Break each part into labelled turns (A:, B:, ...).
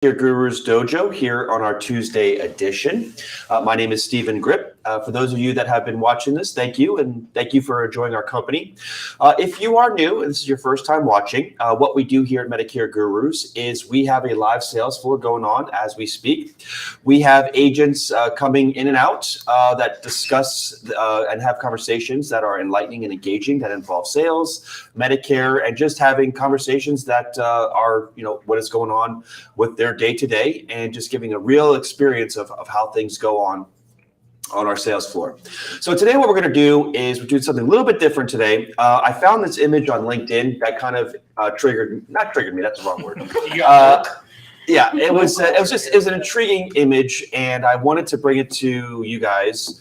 A: Medicare Gurus Dojo here on our Tuesday edition. My name is Stephen Grip. For those of you that have been watching this, thank you, and thank you for enjoying our company. If you are new and this is your first time watching, what we do here at Medicare Gurus is we have a live sales floor going on as we speak. We have agents coming in and out that discuss and have conversations that are enlightening and engaging that involve sales, Medicare, and just having conversations that are, what is going on with their day-to-day and just giving a real experience of how things go on our sales floor. So today what we're going to do is we're doing something a little bit different today. I found this image on LinkedIn that kind of not triggered me, that's the wrong word. Yeah, it was an intriguing image, and I wanted to bring it to you guys.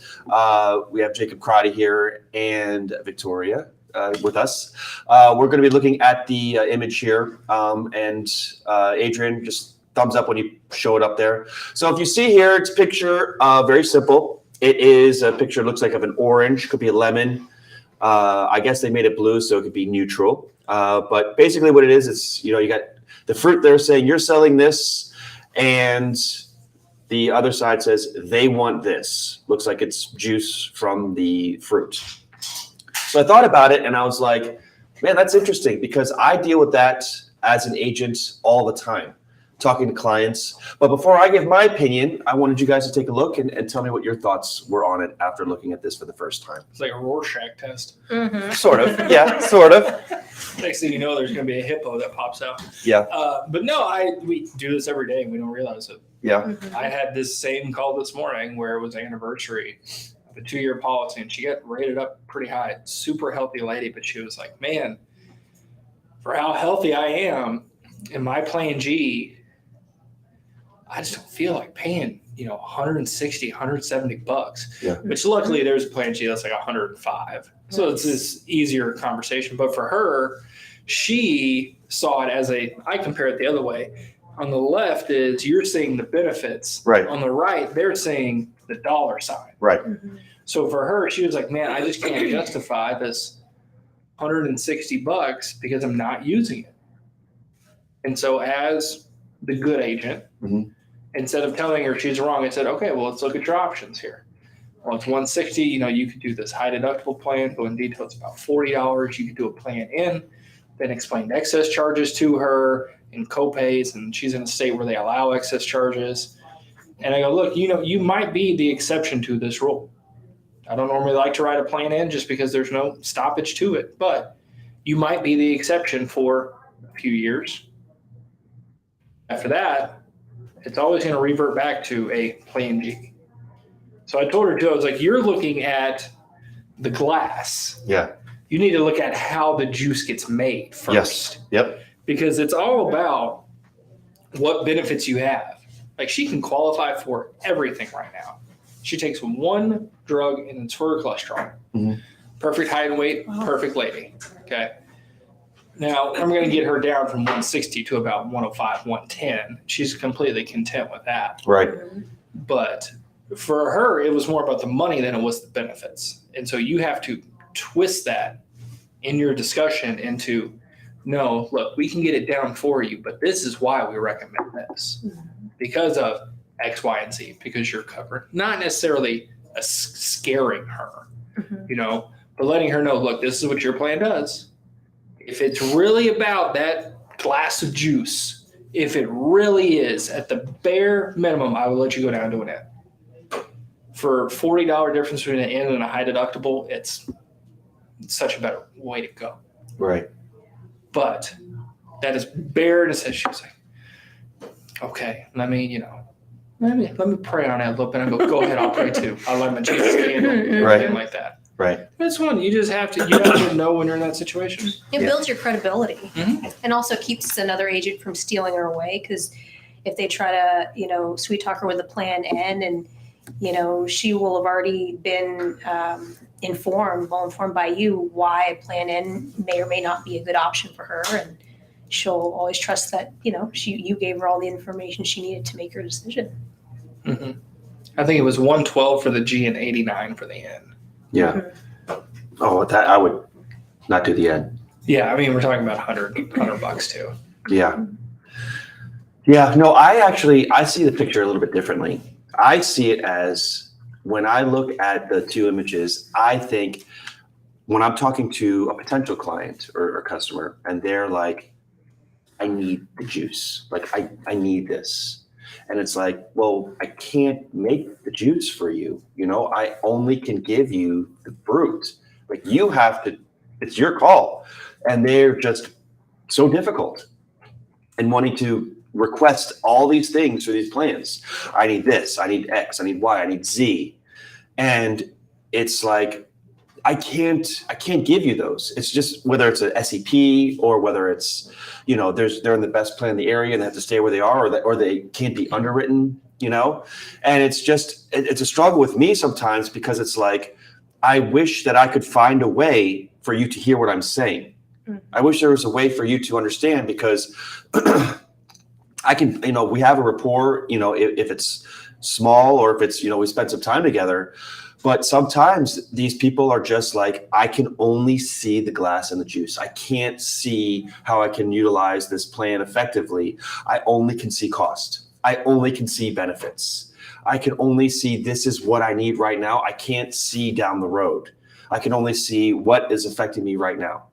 A: We have Jacob Crotty here and Victoria with us. We're going to be looking at the image here, and Adrian, just thumbs up when you show it up there. So if you see here, it's a picture, very simple. It is a picture, looks like of an orange, could be a lemon. I guess they made it blue, so it could be neutral. But basically what it is, you got the fruit there saying you're selling this, and the other side says they want this. Looks like it's juice from the fruit. So I thought about it and I was like, man, that's interesting because I deal with that as an agent all the time, talking to clients. But before I give my opinion, I wanted you guys to take a look and tell me what your thoughts were on it after looking at this for the first time.
B: It's like a Rorschach test.
A: Mm-hmm. Sort of. Yeah, sort of.
B: Next thing you know, there's going to be a hippo that pops out.
A: Yeah.
B: But no, we do this every day and we don't realize it.
A: Yeah.
B: Mm-hmm. I had this same call this morning where it was anniversary of a 2-year policy and she got rated up pretty high. Super healthy lady, but she was like, man, for how healthy I am in my plan G, I just don't feel like paying, $160, $170.
A: Yeah.
B: Which luckily there's a plan G that's like $105. So it's this easier conversation. But for her, she saw it as I compare it the other way. On the left is you're seeing the benefits.
A: Right.
B: On the right, they're seeing the dollar sign.
A: Right.
B: Mm-hmm. So for her, she was like, man, I just can't justify this $160 because I'm not using it. And so as the good agent, mm-hmm. Instead of telling her she's wrong, I said, okay, well, let's look at your options here. Well, it's $160. You could do this high deductible plan, go in detail. It's about $40. You could do a plan in, then explain excess charges to her and copays. And she's in a state where they allow excess charges. And I go, look, you might be the exception to this rule. I don't normally like to write a plan in just because there's no stoppage to it, but you might be the exception for a few years. After that, it's always going to revert back to a plan G. So I told her too, I was like, you're looking at the glass.
A: Yeah.
B: You need to look at how the juice gets made first.
A: Yes. Yep.
B: Because it's all about what benefits you have. Like she can qualify for everything right now. She takes one drug and it's for her cholesterol. Mm-hmm. Perfect height and weight, perfect lady. Okay. Now, I'm going to get her down from 160 to about 105, 110. She's completely content with that.
A: Right.
B: But for her, it was more about the money than it was the benefits. And so you have to twist that in your discussion into, no, look, we can get it down for you, but this is why we recommend this. Because of X, Y, and Z, because you're covered. Not necessarily scaring her, but letting her know, look, this is what your plan does. If it's really about that glass of juice, if it really is at the bare minimum, I will let you go down to an N. For $40 difference between an N and a high deductible, it's such a better way to go.
A: Right.
B: But that is bare necessity. She was like, okay, let me pray on it a little bit. I go ahead, I'll pray too. I'll let my Jesus handle everything like that.
A: Right.
B: That's one. You have to know when you're in that situation.
C: It builds your credibility,
B: mm-hmm.
C: and also keeps another agent from stealing her away. Because if they try to, sweet talk her with a plan N, and she will have already been well informed by you why a plan N may or may not be a good option for her, and she'll always trust that you gave her all the information she needed to make her decision.
B: Mm-hmm. I think it was 112 for the G and 89 for the N.
A: Yeah. Mm-hmm. Oh, that I would not do the N.
B: Yeah, I mean we're talking about $100 too.
A: Yeah. Yeah, no, I see the picture a little bit differently. I see it as when I look at the two images, I think when I'm talking to a potential client or customer and they're like, I need the juice, like I need this. And it's like, well, I can't make the juice for you. I only can give you the fruit. Like you have to, it's your call. And they're just so difficult and wanting to request all these things for these plans. I need this, I need X, I need Y, I need Z. And it's like, I can't give you those. It's just whether it's a SEP or whether it's, they're in the best plan in the area and they have to stay where they are, or they can't be underwritten, and it's a struggle with me sometimes because it's like, I wish that I could find a way for you to hear what I'm saying. I wish there was a way for you to understand because I can, we have a rapport, if it's small or if it's, we spend some time together. But sometimes these people are just like, I can only see the glass and the juice. I can't see how I can utilize this plan effectively. I only can see cost. I only can see benefits. I can only see this is what I need right now. I can't see down the road. I can only see what is affecting me right now.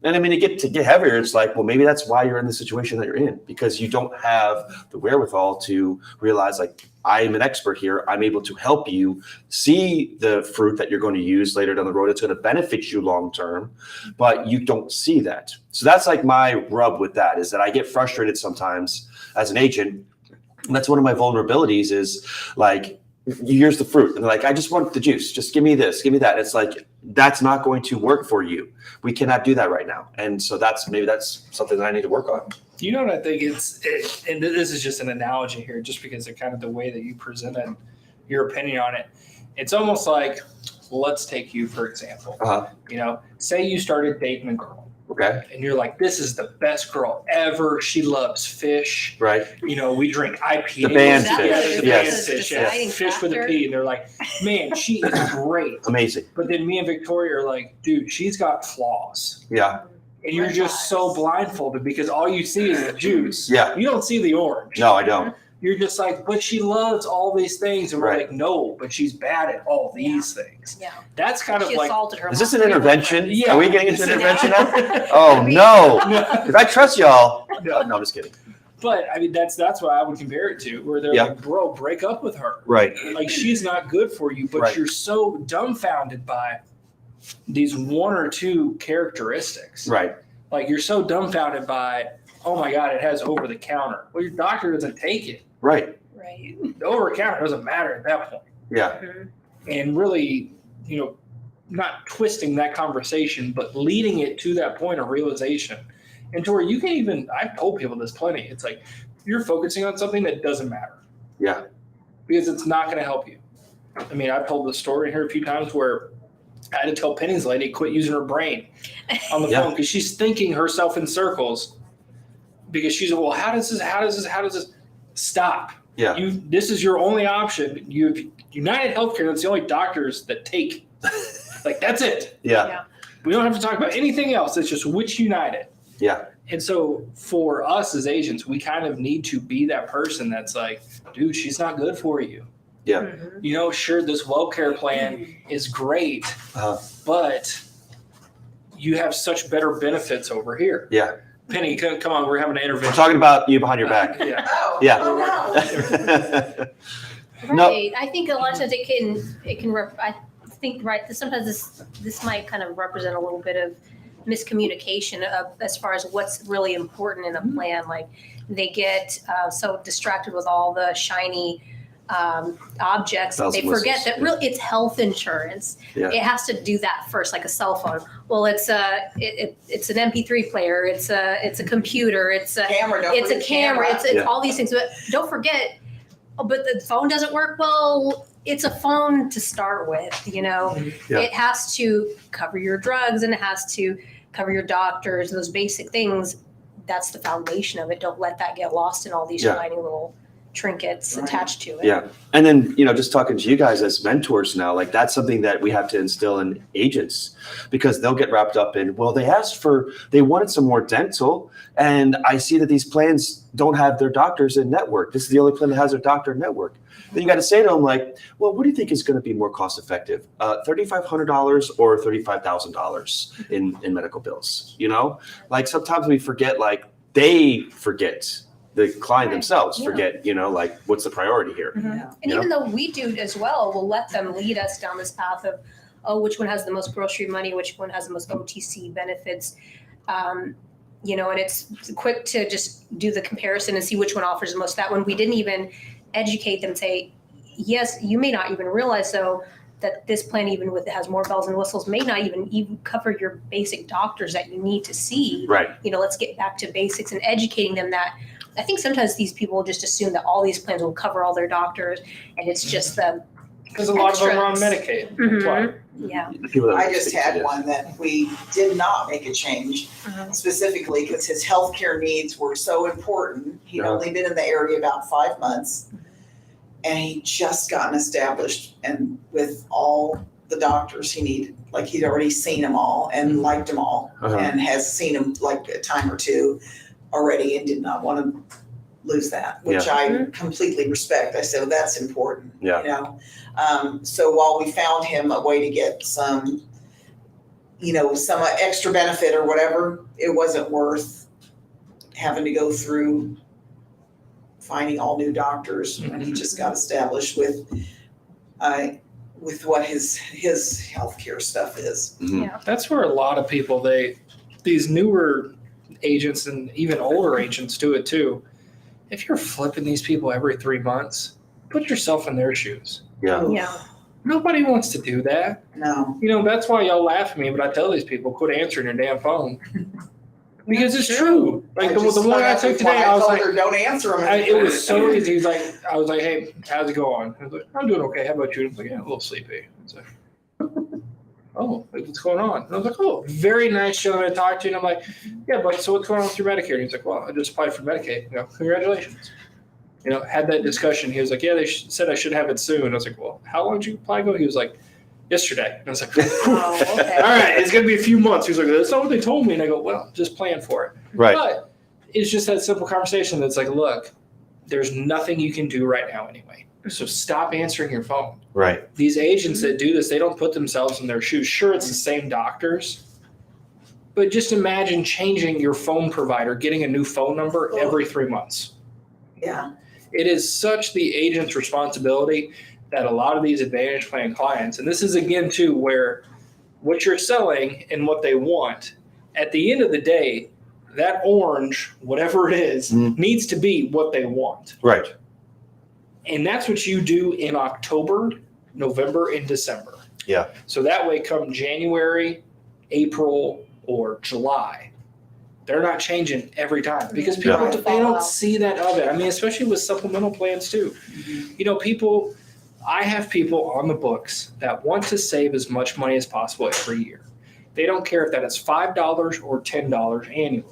A: And I mean, to get heavier, it's like, well, maybe that's why you're in the situation that you're in, because you don't have the wherewithal to realize, like, I am an expert here. I'm able to help you see the fruit that you're going to use later down the road. It's going to benefit you long term, but you don't see that. So that's like my rub with that, is that I get frustrated sometimes as an agent. And that's one of my vulnerabilities is like, here's the fruit. And like, I just want the juice. Just give me this, give me that. It's like, that's not going to work for you. We cannot do that right now. And so maybe that's something that I need to work on.
B: You know what I think and this is just an analogy here, just because of kind of the way that you presented your opinion on it. It's almost like, let's take you, for example. Say you started dating a girl.
A: Okay.
B: And you're like, this is the best girl ever. She loves fish.
A: Right.
B: We drink IPA.
A: The band
B: fish.
A: Yes.
B: Fish. Yes. Fish with a P. And they're like, man, she is great.
A: Amazing.
B: But then me and Victoria are like, dude, she's got flaws.
A: Yeah.
B: And you're just so blindfolded because all you see is the juice.
A: Yeah.
B: You don't see the orange.
A: No, I don't.
B: You're just like, but she loves all these things. And we're like, no, but she's bad at all these things.
C: Yeah.
B: That's kind of
C: She
B: like,
C: assaulted her.
A: Is this an intervention?
B: Yeah.
A: Are we getting into an intervention now? Oh, no. Because I trust y'all. No, I'm just kidding.
B: But I mean, that's what I would compare it to, where they're like, bro, break up with her.
A: Right.
B: Like, she's not good for you, but you're so dumbfounded by these one or two characteristics.
A: Right.
B: Like, you're so dumbfounded by, oh my God, it has over the counter. Well, your doctor doesn't take it.
A: Right.
C: Right.
B: The over the counter doesn't matter at that point.
A: Yeah.
B: And really, not twisting that conversation, but leading it to that point of realization. And to where you can even, I've told people this plenty, it's like, you're focusing on something that doesn't matter.
A: Yeah.
B: Because it's not going to help you. I mean, I've told this story here a few times where I had to tell Penny's lady quit using her brain on the phone because she's thinking herself in circles because she's like, well, how does this stop?
A: Yeah.
B: This is your only option. You have United Healthcare. That's the only doctors that take. Like, that's it.
A: Yeah.
B: We don't have to talk about anything else. It's just which United.
A: Yeah.
B: And so for us as agents, we kind of need to be that person that's like, dude, she's not good for you.
A: Yeah.
B: Sure, this WellCare plan is great, but you have such better benefits over here.
A: Yeah.
B: Penny, come on, we're having an intervention.
A: We're talking about you behind your back.
B: Yeah.
A: Yeah.
C: Right. I think a lot of times I think sometimes this might kind of represent a little bit of miscommunication as far as what's really important in a plan. Like, they get so distracted with all the shiny objects, they forget that really it's health insurance.
A: Yeah.
C: It has to do that first, like a cell phone. Well, it's an MP3 player, it's a computer, it's a camera, it's all these things. But don't forget, but the phone doesn't work. Well, it's a phone to start with. It has to cover your drugs and it has to cover your doctors, those basic things. That's the foundation of it. Don't let that get lost in all these shiny little trinkets
D: Right.
C: attached to it.
A: Yeah. And then, just talking to you guys as mentors now, like that's something that we have to instill in agents because they'll get wrapped up in, well, they wanted some more dental. And I see that these plans don't have their doctors in network. This is the only plan that has their doctor in network. Then you got to say to them like, well, what do you think is going to be more cost effective? $3,500 or $35,000 in medical bills? Like sometimes we forget, like they forget. The client themselves forget, like what's the priority here?
D: Yeah.
C: And even though we do as well, we'll let them lead us down this path of, which one has the most grocery money, which one has the most OTC benefits. And it's quick to just do the comparison and see which one offers the most. That one, we didn't even educate them, say, yes, you may not even realize though that this plan, even with it has more bells and whistles, may not even cover your basic doctors that you need to see.
A: Right.
C: Let's get back to basics and educating them that. I think sometimes these people just assume that all these plans will cover all their doctors, and it's just the
B: Because a lot of them are on
C: Extras.
B: Medicaid.
C: Mhm.
B: That's why.
C: yeah.
A: The people that
D: I
A: we
D: just
A: speak to,
D: had one that we did not make a change specifically because his healthcare needs were so important. He'd
A: Yeah.
D: only been in the area about 5 months. And he just gotten established and with all the doctors he needed. Like he'd already seen them all and liked them all
A: Uh-huh.
D: and has seen them like a time or two already and did not want to lose that, which I completely respect. I said, well, that's important.
A: Yeah.
D: So while we found him a way to get some extra benefit or whatever, it wasn't worth having to go through finding all new doctors when he just got established with what his healthcare stuff is.
B: That's where a lot of people, these newer agents and even older agents do it too. If you're flipping these people every 3 months, put yourself in their shoes.
A: Yeah.
C: Yeah.
B: Nobody wants to do that.
D: No.
B: That's why y'all laugh at me, but I tell these people, quit answering your damn phone. Because it's true. Like the one I took today, I was
D: told
B: like,
D: her, don't answer him.
B: it was so easy. I was like, hey, how's it going? I was like, I'm doing okay. How about you? I was like, yeah, a little sleepy. I was like, oh, what's going on? And I was like, oh, very nice gentleman to talk to. And I'm like, yeah, but so what's going on with your Medicare? And he's like, well, I just applied for Medicaid. Congratulations. Had that discussion. He was like, yeah, they said I should have it soon. I was like, well, how long did you apply ago? He was like, yesterday. And I was like,
C: Oh, okay.
B: all right, it's going to be a few months. He was like, that's not what they told me. And I go, well, just plan for it.
A: Right.
B: But it's just that simple conversation that's like, look, there's nothing you can do right now anyway. So stop answering your phone.
A: Right.
B: These agents that do this, they don't put themselves in their shoes. Sure, it's the same doctors, but just imagine changing your phone provider, getting a new phone number every 3 months.
D: Yeah.
B: It is such the agent's responsibility that a lot of these Advantage Plan clients, and this is again too where what you're selling and what they want, at the end of the day, that orange, whatever it is, needs to be what they want.
A: Right.
B: And that's what you do in October, November, and December.
A: Yeah.
B: So that way, come January, April, or July, they're not changing every time because people they don't see that of it. I mean, especially with supplemental plans too. I have people on the books that want to save as much money as possible every year. They don't care if that is $5 or $10 annually.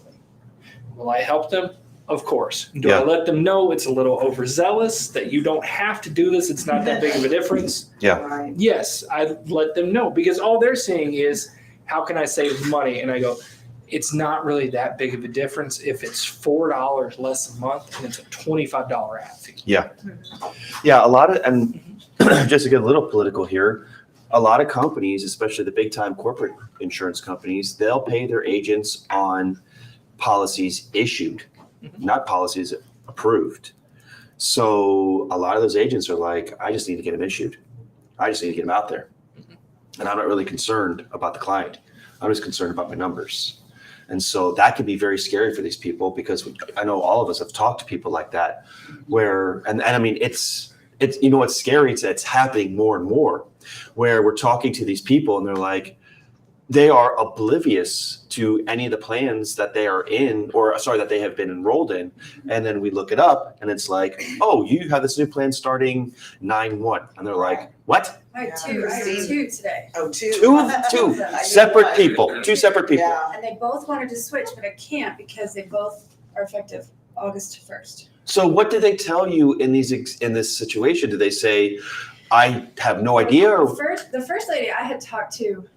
B: Will I help them? Of course. Do I let them know it's a little overzealous, that you don't have to do this, it's not that big of a difference?
A: Yeah.
D: Right.
B: Yes, I let them know because all they're seeing is, how can I save money? And I go, it's not really that big of a difference if it's $4 less a month and it's a $25 ad fee.
A: Yeah. Yeah. A lot of, and just to get a little political here, a lot of companies, especially the big time corporate insurance companies, they'll pay their agents on policies issued, not policies approved. So a lot of those agents are like, I just need to get them issued. I just need to get them out there. And I'm not really concerned about the client. I'm just concerned about my numbers. And so that can be very scary for these people because I know all of us have talked to people like that where, and I mean, it's what's scary, it's happening more and more where we're talking to these people and they're like, they are oblivious to any of the plans that they are in, that they have been enrolled in. And then we look it up and it's like, oh, you have this new plan starting 9/1. And they're like, what?
E: I had two today.
D: Oh, two.
A: Two separate people, two separate people.
D: Yeah.
E: And they both wanted to switch, but I can't because they both are effective August 1st.
A: So what did they tell you in this situation? Did they say, I have no idea? Or?
E: The first lady I had talked to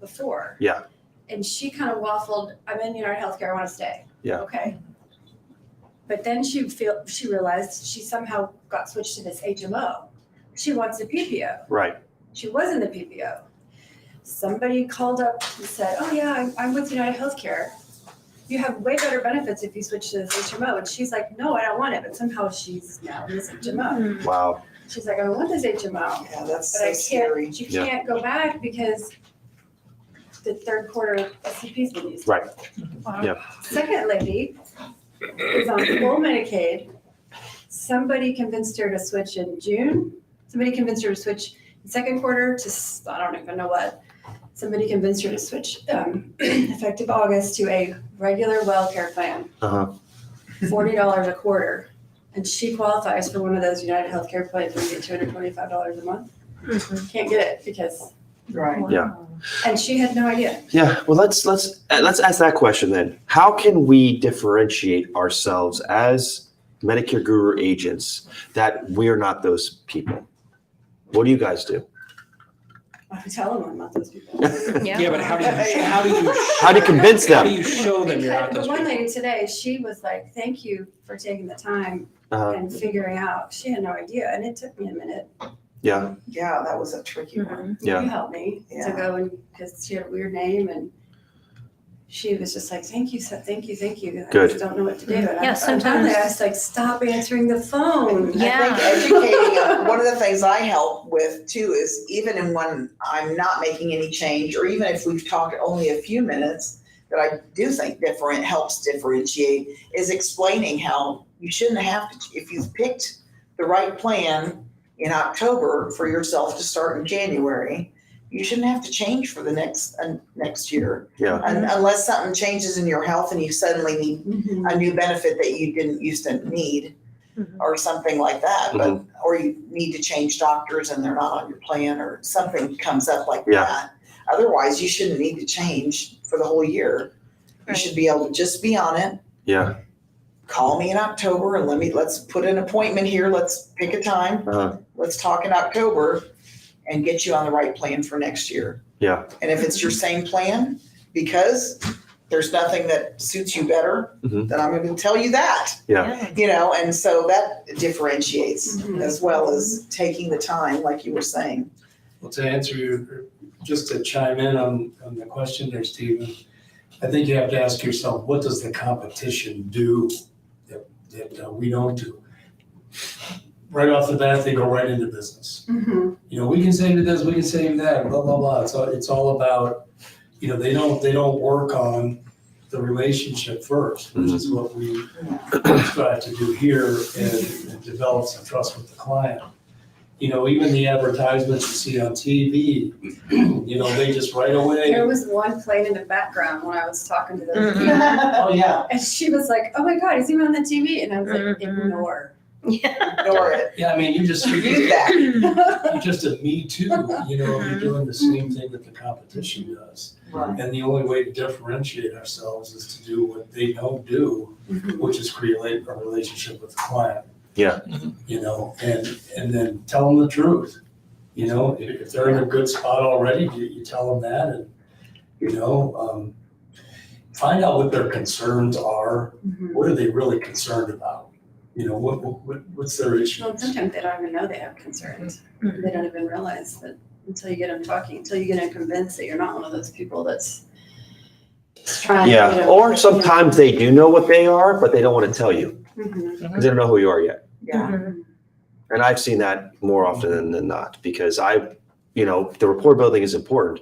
E: before.
A: Yeah.
E: And she kind of waffled, I'm in United Healthcare, I want to stay.
A: Yeah.
E: Okay. But then she realized she somehow got switched to this HMO. She wants a PPO.
A: Right.
E: She was in the PPO. Somebody called up and said, oh yeah, I'm with United Healthcare. You have way better benefits if you switch to this HMO. And she's like, no, I don't want it. But somehow she's now in this HMO.
A: Wow.
E: She's like, I want this HMO.
D: Yeah, that's
E: But
D: so
E: I
D: scary.
E: can't, you can't go back because the third quarter SCP's been used.
A: Right.
C: Wow.
A: Yeah.
E: Second lady is on full Medicaid. Somebody convinced her to switch in June. Somebody convinced her to switch in second quarter to, I don't even know what. Somebody convinced her to switch effective August to a regular WellCare plan,
A: Uh-huh.
E: $40 a quarter. And she qualifies for one of those United Healthcare plans where you get $225 a month. Can't get it because,
D: Right.
A: Yeah.
E: and she had no idea.
A: Yeah. Well, let's ask that question then. How can we differentiate ourselves as Medicare Guru agents that we're not those people? What do you guys do?
E: I tell them I'm not those people.
B: Yeah, but how do you
A: How do you convince
B: how do
A: them?
B: you show them you're not
E: The
B: those
E: one
B: people?
E: lady today, she was like, thank you for taking the time
A: Uh,
E: and figuring out. She had no idea, and it took me a minute.
A: yeah.
D: Yeah, that was a tricky one.
A: Yeah.
E: You helped me to
D: Yeah.
E: go and, because she had a weird name, and she was just like, thank you, thank you, thank you. I
A: Good.
E: just don't know what to do. And
C: Yeah,
E: sometimes
C: sometimes-
E: I was like, stop answering the phone.
C: Yeah.
D: I think educating, one of the things I help with too is even in when I'm not making any change, or even if we've talked only a few minutes, that I do think helps differentiate, is explaining how you shouldn't have to, if you've picked the right plan in October for yourself to start in January, you shouldn't have to change for the next year.
A: Yeah.
D: Unless something changes in your health and you suddenly need
E: Mhm.
D: a new benefit that you didn't used to need or something like that, but, or you need to change doctors and they're not on your plan or something comes up like
A: Yeah.
D: that. Otherwise, you shouldn't need to change for the whole year. You should be able to just be on it.
A: Yeah.
D: Call me in October and let's put an appointment here. Let's pick a time.
A: Uh-huh.
D: Let's talk in October and get you on the right plan for next year.
A: Yeah.
D: And if it's your same plan, because there's nothing that suits you better,
A: Mhm.
D: then I'm going to tell you that.
A: Yeah.
D: And so that differentiates
E: Mhm.
D: as well as taking the time, like you were saying.
F: Well, to answer your, just to chime in on the question there, Stephen, I think you have to ask yourself, what does the competition do that we don't do? Right off the bat, they go right into business.
E: Mhm.
F: We can save you this, we can save you that, blah, blah, blah. It's all about, they don't work on the relationship first, which is what we strive to do here and develop some trust with the client. Even the advertisements you see on TV, they just right away.
E: There was one playing in the background when I was talking to them.
F: Oh, yeah.
E: And she was like, oh my God, is he on the TV? And I was like, ignore.
D: Ignore it.
F: Yeah, I mean, you just,
D: Use that.
F: you're just a me too, you're doing the same thing that the competition does.
D: Right.
F: And the only way to differentiate ourselves is to do what they don't do, which is create a relationship with the client.
A: Yeah.
F: And then tell them the truth. If they're in a good spot already, you tell them that and, find out what their concerns are. What are they really concerned about? What's their issue?
E: Well, sometimes they don't even know they have concerns. They don't even realize that until you get them talking, until you get them convinced that you're not one of those people that's trying.
A: Yeah. Or sometimes they do know what they are, but they don't want to tell you
E: Mhm.
A: because they don't know who you are yet.
D: Yeah.
A: And I've seen that more often than not because the rapport building is important.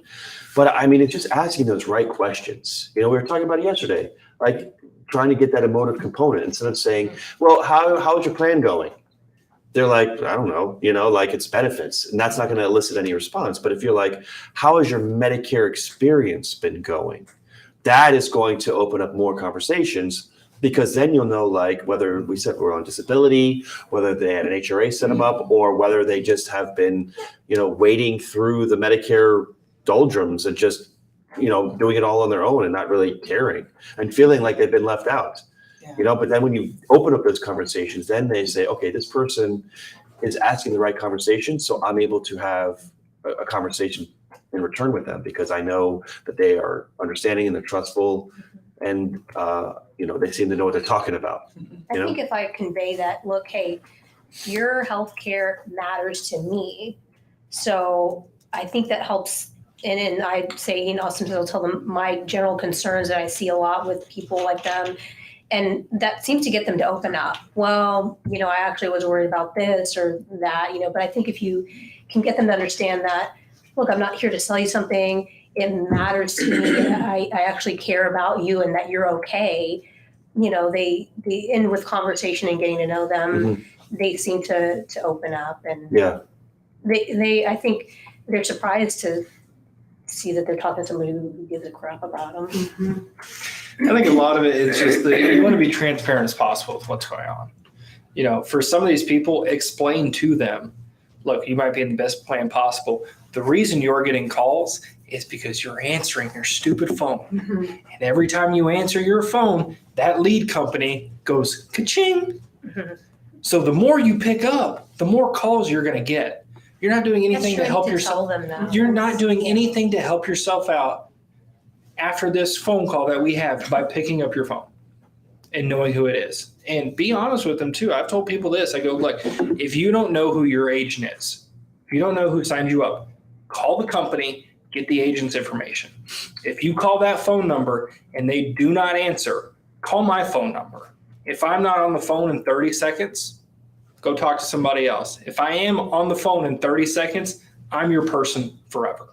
A: But I mean, it's just asking those right questions. We were talking about it yesterday, like trying to get that emotive component instead of saying, well, how's your plan going? They're like, I don't know, like it's benefits. And that's not going to elicit any response. But if you're like, how has your Medicare experience been going? That is going to open up more conversations because then you'll know like whether we said we're on disability, whether they had an HRA set them up, or whether they just have been, wading through the Medicare doldrums and just, doing it all on their own and not really caring and feeling like they've been left out. You know, but then when you open up those conversations, then they say, okay, this person is asking the right conversation, so I'm able to have a conversation in return with them because I know that they are understanding and they're trustful, and you know, they seem to know what they're talking about.
C: I
A: You know?
C: think if I convey that, look, hey, your healthcare matters to me. So I think that helps. And I say, you know, sometimes I'll tell them my general concerns that I see a lot with people like them. And that seems to get them to open up. Well, you know, I actually was worried about this or that, you know, but I think if you can get them to understand that, look, I'm not here to sell you something. It matters to me. I actually care about you and that you're okay. You know, they end with conversation and getting to know them. They seem to open up, and
A: Yeah.
C: they I think they're surprised to see that they're talking to somebody who gives a crap about them.
B: I think a lot of it is just that you want to be transparent as possible with what's going on. You know, for some of these people, explain to them, look, you might be in the best plan possible. The reason you're getting calls is because you're answering your stupid phone. And every time you answer your phone, that lead company goes ka-ching. So the more you pick up, the more calls you're going to get. You're not doing anything to help yourself.
C: Tell them that.
B: You're not doing anything to help yourself out after this phone call that we have by picking up your phone and knowing who it is. And be honest with them too. I've told people this. I go, look, if you don't know who your agent is, if you don't know who signed you up, call the company, get the agent's information. If you call that phone number and they do not answer, call my phone number. If I'm not on the phone in 30 seconds, go talk to somebody else. If I am on the phone in 30 seconds, I'm your person forever.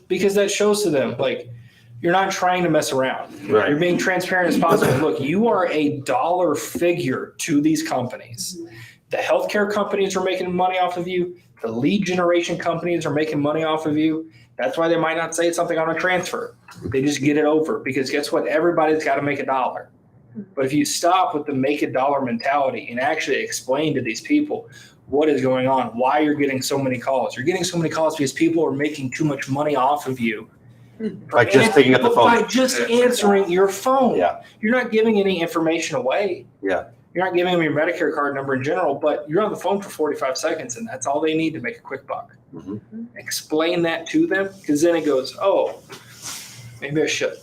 B: Because that shows to them, like, you're not trying to mess around.
A: Right.
B: You're being transparent as possible. Look, you are a dollar figure to these companies. The healthcare companies are making money off of you. The lead generation companies are making money off of you. That's why they might not say something on a transfer. They just get it over because guess what? Everybody's got to make a dollar. But if you stop with the make a dollar mentality and actually explain to these people what is going on, why you're getting so many calls. You're getting so many calls because people are making too much money off of you.
A: By just picking up the phone.
B: By just answering your phone.
A: Yeah.
B: You're not giving any information away.
A: Yeah.
B: You're not giving them your Medicare card number in general, but you're on the phone for 45 seconds and that's all they need to make a quick buck. Explain that to them because then it goes, oh, maybe I should.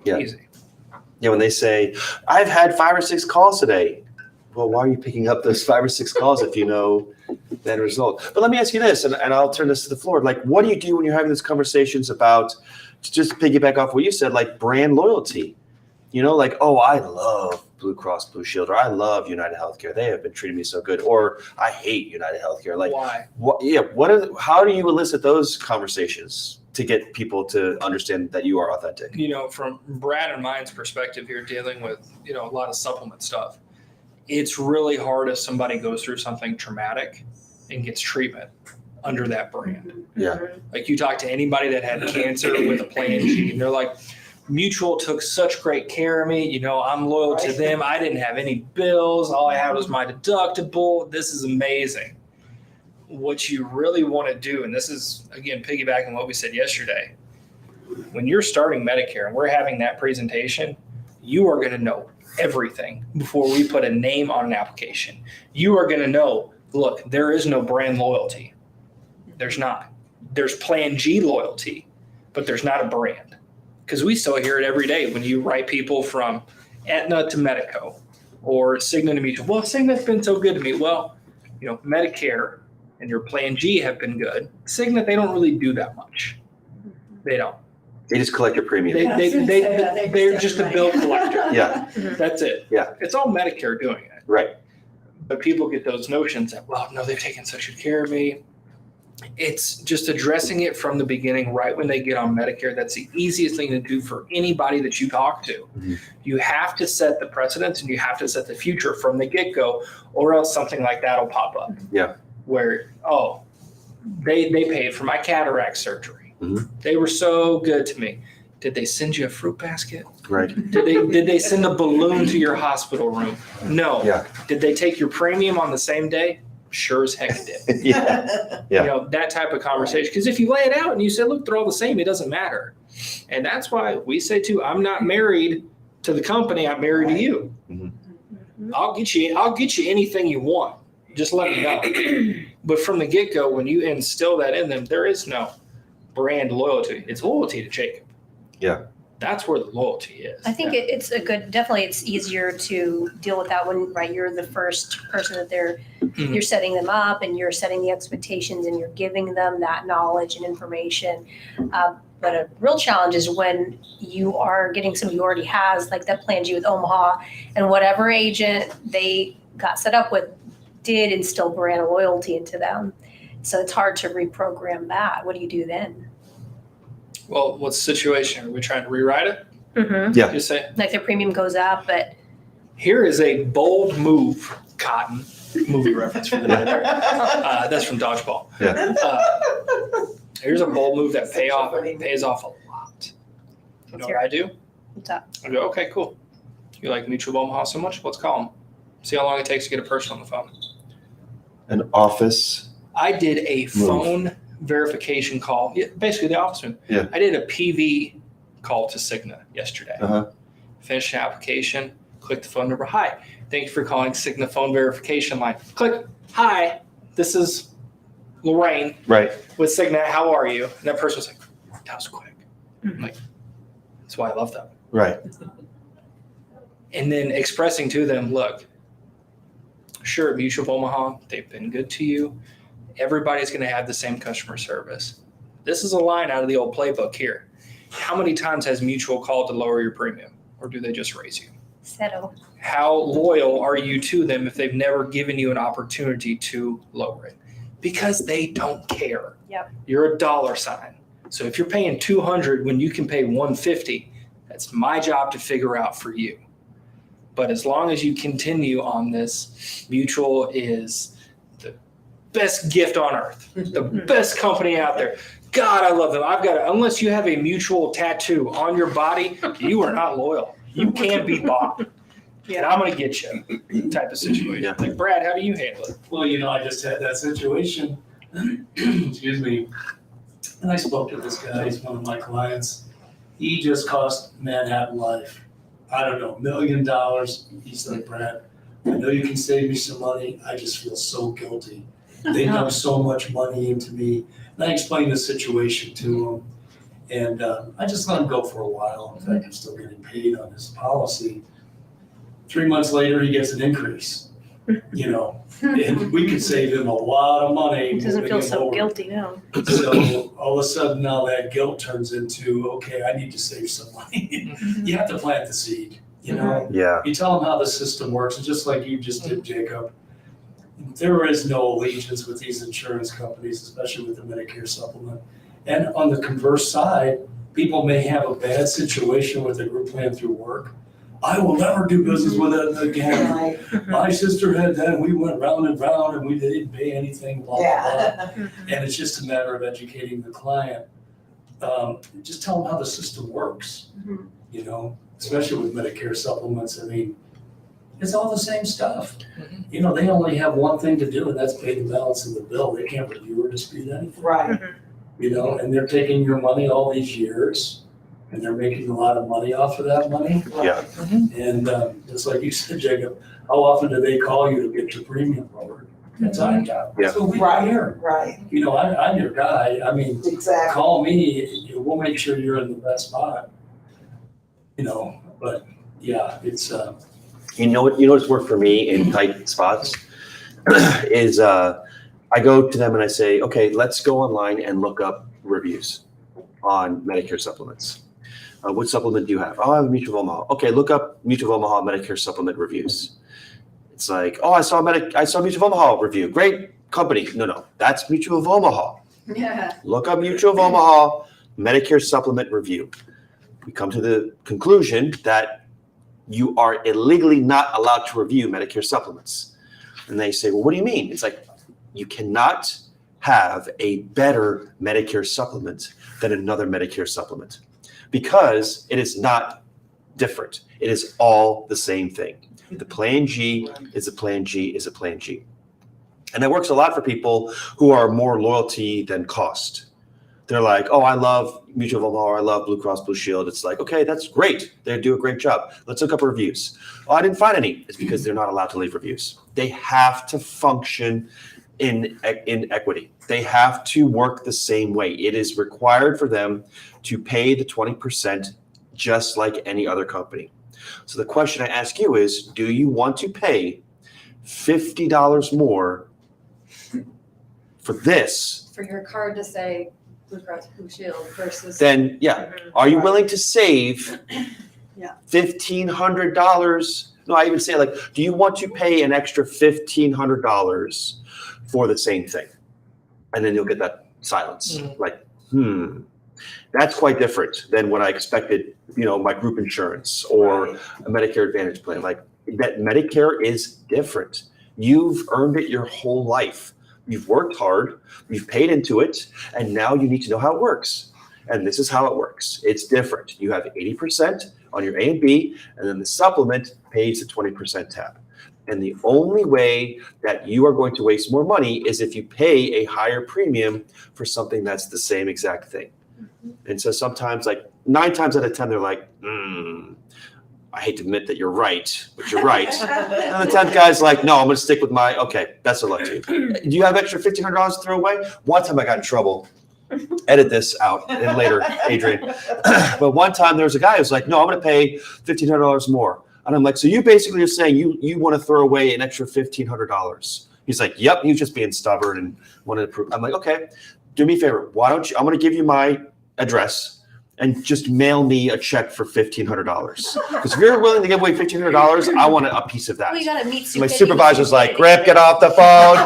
A: Yeah.
B: Easy.
A: Yeah, when they say, I've had 5 or 6 calls today. Well, why are you picking up those 5 or 6 calls if you know that result? But let me ask you this, and I'll turn this to the floor. Like, what do you do when you're having these conversations about, just to piggyback off what you said, like brand loyalty? You know, like, oh, I love Blue Cross Blue Shield, or I love United Healthcare. They have been treating me so good. Or I hate United Healthcare. Like,
B: why?
A: How do you elicit those conversations to get people to understand that you are authentic?
B: You know, from Brad and mine's perspective here, dealing with, you know, a lot of supplement stuff, it's really hard if somebody goes through something traumatic and gets treatment under that brand.
A: Yeah.
B: Like you talk to anybody that had cancer with a Plan G, and they're like, Mutual took such great care of me. You know, I'm loyal to them. I didn't have any bills. All I had was my deductible. This is amazing. What you really want to do, and this is, again, piggybacking on what we said yesterday, when you're starting Medicare and we're having that presentation, you are going to know everything before we put a name on an application. You are going to know, look, there is no brand loyalty. There's not. There's Plan G loyalty, but there's not a brand. Because we still hear it every day when you write people from Aetna to Medico or Cigna to Mutual. Well, Cigna's been so good to me. Well, you know, Medicare and your Plan G have been good. Cigna, they don't really do that much. They don't.
A: They just collect your premium.
B: They're just a bill collector.
A: Yeah.
B: That's it.
A: Yeah.
B: It's all Medicare doing it.
A: Right.
B: But people get those notions that, well, no, they've taken such good care of me. It's just addressing it from the beginning, right when they get on Medicare. That's the easiest thing to do for anybody that you talk to.
A: Mm-hmm.
B: You have to set the precedence and you have to set the future from the get-go, or else something like that will pop up.
A: Yeah.
B: Where, oh, they paid for my cataract surgery.
A: Mm-hmm.
B: They were so good to me. Did they send you a fruit basket?
A: Right.
B: Did they send a balloon to your hospital room? No.
A: Yeah.
B: Did they take your premium on the same day? Sure as heck it did.
A: Yeah. Yeah.
B: You know, that type of conversation. Because if you lay it out and you say, look, they're all the same, it doesn't matter. And that's why we say too, I'm not married to the company, I'm married to you. I'll get you anything you want. Just let me know. But from the get-go, when you instill that in them, there is no brand loyalty. It's loyalty to Jacob.
A: Yeah.
B: That's where the loyalty is.
C: I think it's a good, definitely it's easier to deal with that when, right, you're the first person that you're setting them up and you're setting the expectations and you're giving them that knowledge and information. But a real challenge is when you are getting somebody who already has like that Plan G with Omaha, and whatever agent they got set up with did instill brand loyalty into them. So it's hard to reprogram that. What do you do then?
B: Well, what's the situation? Are we trying to rewrite it?
C: Mm-hmm.
A: Yeah.
B: Just say,
C: Like their premium goes up, but
B: here is a bold move, Cotton. Movie reference for the minute there. That's from Dodgeball.
A: Yeah.
B: Here's a bold move that pays off a lot. You know what I do?
C: what's up?
B: I go, okay, cool. You like Mutual of Omaha so much? Let's call them. See how long it takes to get a person on the phone.
A: An office.
B: I did a phone verification call. Yeah, basically the officeman.
A: Yeah.
B: I did a PV call to Cigna yesterday.
A: Uh-huh.
B: Finished the application, click the phone number. Hi, thank you for calling Cigna phone verification line. Click, hi, this is Lorraine
A: Right.
B: with Cigna. How are you? And that person was like, that was quick. I'm like, that's why I love them.
A: Right.
B: And then expressing to them, look, sure, Mutual of Omaha, they've been good to you. Everybody's going to have the same customer service. This is a line out of the old playbook here. How many times has Mutual called to lower your premium, or do they just raise you?
C: Settle.
B: How loyal are you to them if they've never given you an opportunity to lower it? Because they don't care.
C: Yep.
B: You're a dollar sign. So if you're paying $200 when you can pay $150, that's my job to figure out for you. But as long as you continue on this, Mutual is the best gift on earth, the best company out there. God, I love them. Unless you have a Mutual tattoo on your body, you are not loyal. You can be bought. And I'm going to get you type of situation.
A: Yeah.
B: Like, Brad, how do you handle it?
F: Well, I just had that situation, excuse me, and I spoke to this guy, he's one of my clients. He just cost Manhattan Life, I don't know, $1 million. He's like, Brad, I know you can save me some money, I just feel so guilty. They dump so much money into me. And I explained the situation to him, and I just let him go for a while. In fact, I'm still getting paid on his policy. 3 months later, he gets an increase, and we could save him a lot of money.
C: It doesn't
F: moving
C: feel
F: him
C: so
F: over.
C: guilty now.
F: So all of a sudden now that guilt turns into, okay, I need to save some money. You have to plant the seed,
A: Yeah.
F: You tell them how the system works, and just like you just did, Jacob, there is no allegiance with these insurance companies, especially with the Medicare supplement. And on the converse side, people may have a bad situation with a group plan through work. I will never do business with it again.
D: Right.
F: My sister had that, we went round and round and we didn't pay anything, blah, blah, blah.
D: Yeah.
F: And it's just a matter of educating the client. Just tell them how the system works, especially with Medicare supplements. I mean, it's all the same stuff. They only have one thing to do, and that's pay the balance of the bill. They can't review or dispute anything,
D: Right.
F: and they're taking your money all these years, and they're making a lot of money off of that money.
A: Yeah.
F: And just like you said, Jacob, how often do they call you to get your premium lowered? That's our job.
A: Yeah.
F: So we
D: Right.
F: here.
D: Right.
F: I'm your guy. I mean,
D: Exactly.
F: call me. We'll make sure you're in the best spot. But yeah, it's
A: You know what's worked for me in tight spots is I go to them and I say, okay, let's go online and look up reviews on Medicare supplements. What supplement do you have? Oh, I have Mutual of Omaha. Okay, look up Mutual of Omaha Medicare supplement reviews. It's like, oh, I saw Mutual of Omaha review. Great company. No, that's Mutual of Omaha.
E: Yeah.
A: Look up Mutual of Omaha Medicare supplement review. We come to the conclusion that you are illegally not allowed to review Medicare supplements. And they say, well, what do you mean? It's like, you cannot have a better Medicare supplement than another Medicare supplement because it is not different. It is all the same thing. The Plan G is a Plan G is a Plan G. And that works a lot for people who are more loyalty than cost. They're like, oh, I love Mutual of Omaha, or I love Blue Cross Blue Shield. It's like, okay, that's great. They do a great job. Let's look up reviews. Oh, I didn't find any. It's because they're not allowed to leave reviews. They have to function in equity. They have to work the same way. It is required for them to pay the 20% just like any other company. So the question I ask you is, do you want to pay $50 more for this?
E: For your card to say Blue Cross Blue Shield versus.
A: Then, yeah, are you willing to save
E: Yeah.
A: $1,500? No, I even say, like, do you want to pay an extra $1,500 for the same thing? And then you'll get that silence. Like, that's quite different than what I expected, my group insurance or a Medicare Advantage plan. Like, that Medicare is different. You've earned it your whole life. You've worked hard, you've paid into it, and now you need to know how it works. And this is how it works. It's different. You have 80% on your A and B, and then the supplement pays the 20% tab. And the only way that you are going to waste more money is if you pay a higher premium for something that's the same exact thing. And so sometimes, like 9 times out of 10, they're like, I hate to admit that you're right, but you're right. And the 10th guy's like, no, I'm going to stick with okay, best of luck to you. Do you have extra $1,500 to throw away? One time I got in trouble. Edit this out and later, Adrian. But one time there was a guy who was like, no, I'm going to pay $1,500 more. And I'm like, so you basically are saying you want to throw away an extra $1,500. He's like, yep, he was just being stubborn and wanted to prove. I'm like, okay, do me a favor. Why don't you, I'm going to give you my address and just mail me a check for $1,500. Because if you're willing to give away $1,500, I want a piece of that.
C: We gotta meet.
A: So my supervisor's like, Grip, get off the phone.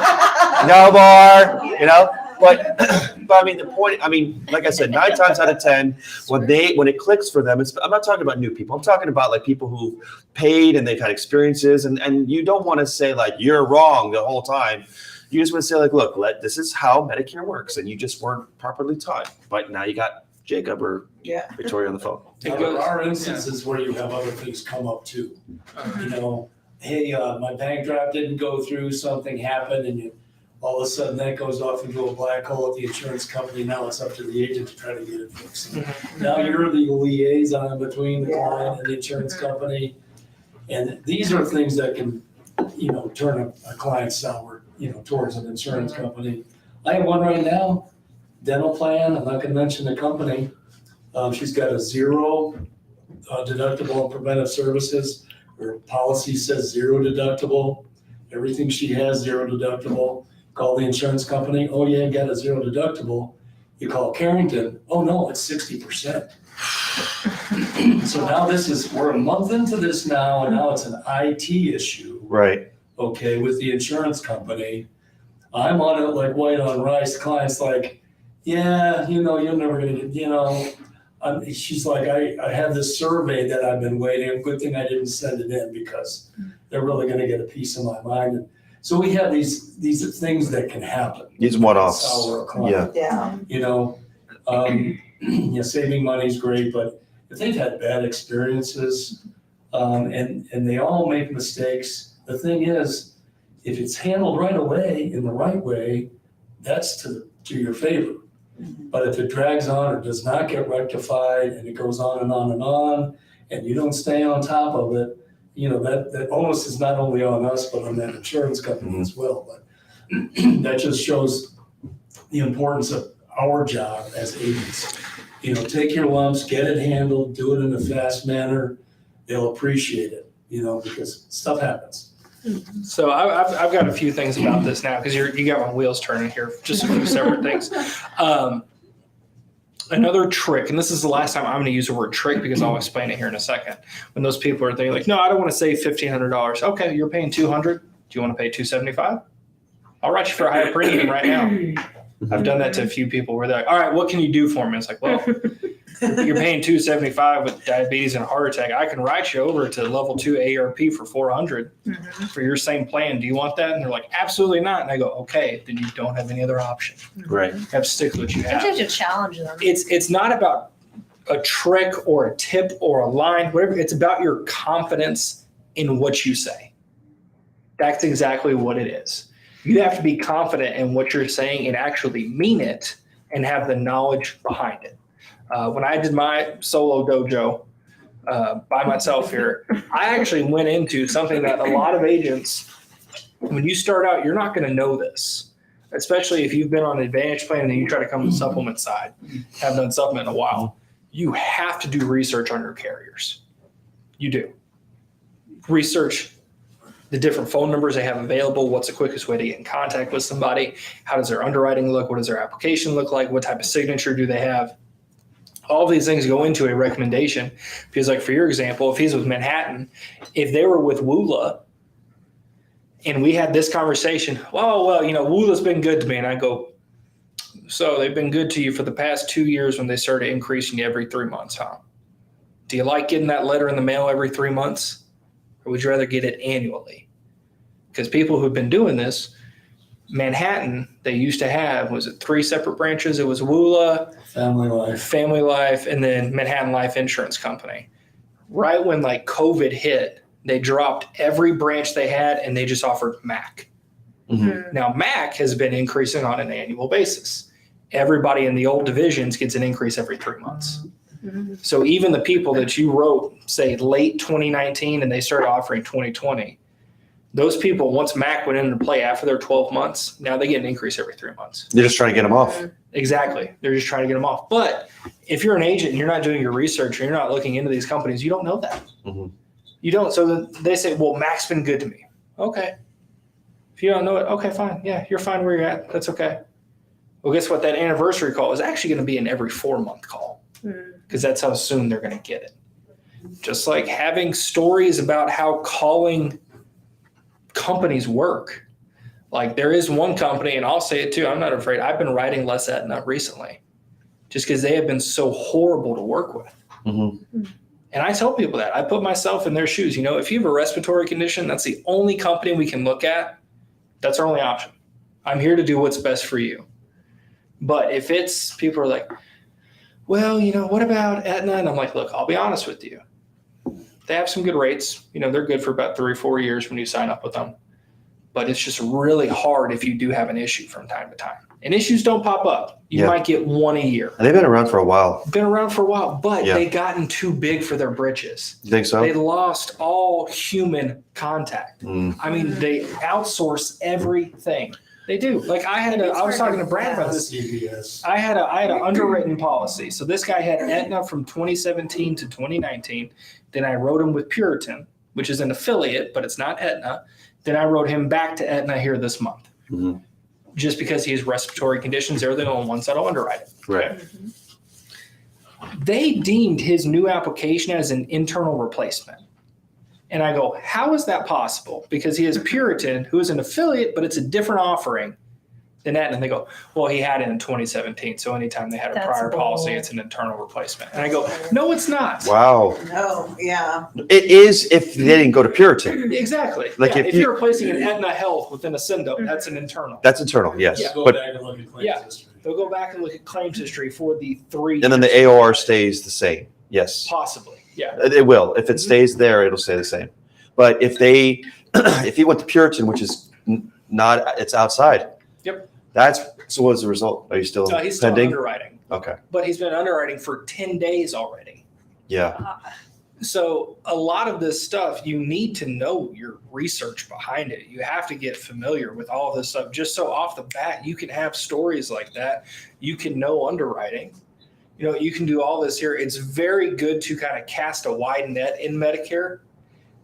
A: No more, But I mean, the point, like I said, 9 times out of 10, when it clicks for them, I'm not talking about new people. I'm talking about like people who paid and they've had experiences, and you don't want to say like, you're wrong the whole time. You just want to say like, look, this is how Medicare works, and you just weren't properly taught. But now you got Jacob or Victoria on the phone.
F: Now, there are instances where you have other things come up too. Hey, my bank draft didn't go through, something happened, and all of a sudden that goes off into a black hole at the insurance company. Now it's up to the agent to try to get it fixed. Now you're the liaison between the client and the insurance company. And these are things that can, turn a client sour, towards an insurance company. I have one right now, dental plan. I'm not going to mention the company. She's got a 0 deductible on preventive services. Her policy says 0 deductible. Everything she has, 0 deductible. Call the insurance company. Oh, yeah, got a 0 deductible. You call Carrington. Oh, no, it's 60%. So now we're a month into this now, and now it's an IT issue.
A: Right.
F: Okay, with the insurance company. I'm on it like white on rice. The client's like, yeah, you're never going to, she's like, I have this survey that I've been waiting. Good thing I didn't send it in because they're really going to get a piece of my mind. And so we have these things that can happen.
A: These one-offs.
F: Sour a client. Saving money is great, but if they've had bad experiences, and they all make mistakes, the thing is, if it's handled right away in the right way, that's to your favor. But if it drags on or does not get rectified and it goes on and on and on, and you don't stay on top of it, that onus is not only on us, but on that insurance company as well. But that just shows the importance of our job as agents. Take your lumps, get it handled, do it in a fast manner. They'll appreciate it, because stuff happens.
B: So I've got a few things about this now because you got my wheels turning here. Just a few separate things. Another trick, and this is the last time I'm going to use the word trick because I'll explain it here in a second. When those people are thinking like, no, I don't want to save $1,500. Okay, you're paying $200. Do you want to pay $275? I'll write you for a higher premium right now. I've done that to a few people where they're like, all right, what can you do for me? It's like, well, you're paying $275 with diabetes and a heart attack. I can write you over to level 2 AARP for $400 for your same plan. Do you want that? And they're like, absolutely not. And I go, okay, then you don't have any other option.
A: Right.
B: You have to stick with what you have.
C: Sometimes you challenge them.
B: It's not about a trick or a tip or a line, whatever. It's about your confidence in what you say. That's exactly what it is. You have to be confident in what you're saying and actually mean it and have the knowledge behind it. When I did my solo dojo by myself here, I actually went into something that a lot of agents, when you start out, you're not going to know this, especially if you've been on an Advantage plan and then you try to come to the supplement side, haven't done supplement in a while. You have to do research on your carriers. You do. Research the different phone numbers they have available, what's the quickest way to get in contact with somebody, how does their underwriting look, what does their application look like, what type of signature do they have. All of these things go into a recommendation because, like for your example, if he's with Manhattan, if they were with Woola and we had this conversation, well, you know, Woola's been good to me. And I go, so they've been good to you for the past 2 years when they started increasing you every 3 months, huh? Do you like getting that letter in the mail every 3 months? Or would you rather get it annually? Because people who've been doing this, Manhattan, they used to have, was it 3 separate branches? It was Woola, Family Life, and then Manhattan Life Insurance Company. Right when like COVID hit, they dropped every branch they had and they just offered MAC.
A: Mhm.
B: Now MAC has been increasing on an annual basis. Everybody in the old divisions gets an increase every 3 months. So even the people that you wrote, say late 2019 and they started offering 2020, those people, once MAC went into play after their 12 months, now they get an increase every 3 months.
A: They're just trying to get them off.
B: Exactly. They're just trying to get them off. But if you're an agent and you're not doing your research and you're not looking into these companies, you don't know that.
A: Mhm.
B: You don't. So they say, well, Mac's been good to me. Okay. If you don't know it, okay, fine. Yeah, you're fine where you're at. That's okay. Well, guess what? That anniversary call is actually going to be an every 4-month call because that's how soon they're going to get it. Just like having stories about how calling companies work. Like there is one company, and I'll say it too, I'm not afraid. I've been writing less Aetna recently just because they have been so horrible to work with.
A: Mm-hmm.
B: And I tell people that. I put myself in their shoes. You know, if you have a respiratory condition, that's the only company we can look at. That's our only option. I'm here to do what's best for you. But if it's people are like, well, you know, what about Aetna? And I'm like, look, I'll be honest with you. They have some good rates. You know, they're good for about 3 or 4 years when you sign up with them. But it's just really hard if you do have an issue from time to time. And issues don't pop up. You might get one a year.
A: And they've been around for a while.
B: Been around for a while, but they gotten too big for their britches.
A: You think so?
B: They lost all human contact.
A: Mm.
B: I mean, they outsource everything. They do. Like I was talking to Brad about this.
F: CVS.
B: I had an underwritten policy. So this guy had Aetna from 2017 to 2019. Then I wrote him with Puritan, which is an affiliate, but it's not Aetna. Then I wrote him back to Aetna here this month.
A: Mm-hmm.
B: Just because he has respiratory conditions, they're the only ones that'll underwrite it.
A: Right.
B: They deemed his new application as an internal replacement. And I go, how is that possible? Because he has Puritan, who is an affiliate, but it's a different offering than Aetna. And they go, well, he had it in 2017. So anytime they had a
C: That's
B: prior policy,
C: bold.
B: it's an internal replacement. And I go, no, it's not.
A: Wow.
D: No, yeah.
A: It is if they didn't go to Puritan.
B: Exactly.
A: Like
B: Yeah,
A: if
B: if
A: you-
B: you're replacing an Aetna Health with an Ascendo, that's an internal.
A: That's internal, yes.
B: Yeah.
F: Go
A: But
F: back and look at claims
B: Yeah.
F: history.
B: They'll go back and look at claims history for the 3
A: and then the
B: years.
A: AOR stays the same. Yes.
B: Possibly. Yeah.
A: It will. If it stays there, it'll stay the same. But if they, if he went to Puritan, which is not, it's outside.
B: Yep.
A: So what's the result? Are you still
B: No, he's still
A: pending?
B: underwriting,
A: Okay.
B: but he's been underwriting for 10 days already.
A: Yeah.
B: So a lot of this stuff, you need to know your research behind it. You have to get familiar with all of this stuff. Just so off the bat, you can have stories like that. You can know underwriting. You know, you can do all this here. It's very good to kind of cast a wide net in Medicare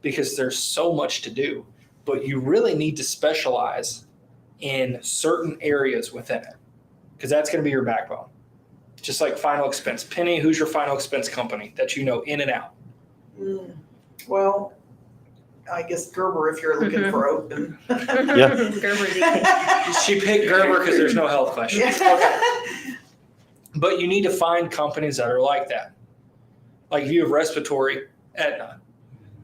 B: because there's so much to do. But you really need to specialize in certain areas within it because that's going to be your backbone. Just like final expense. Penny, who's your final expense company that you know in and out?
D: Well, I guess Gerber if you're looking for open.
B: She picked Gerber because there's no health question. Okay. But you need to find companies that are like that. Like if you have respiratory, Aetna.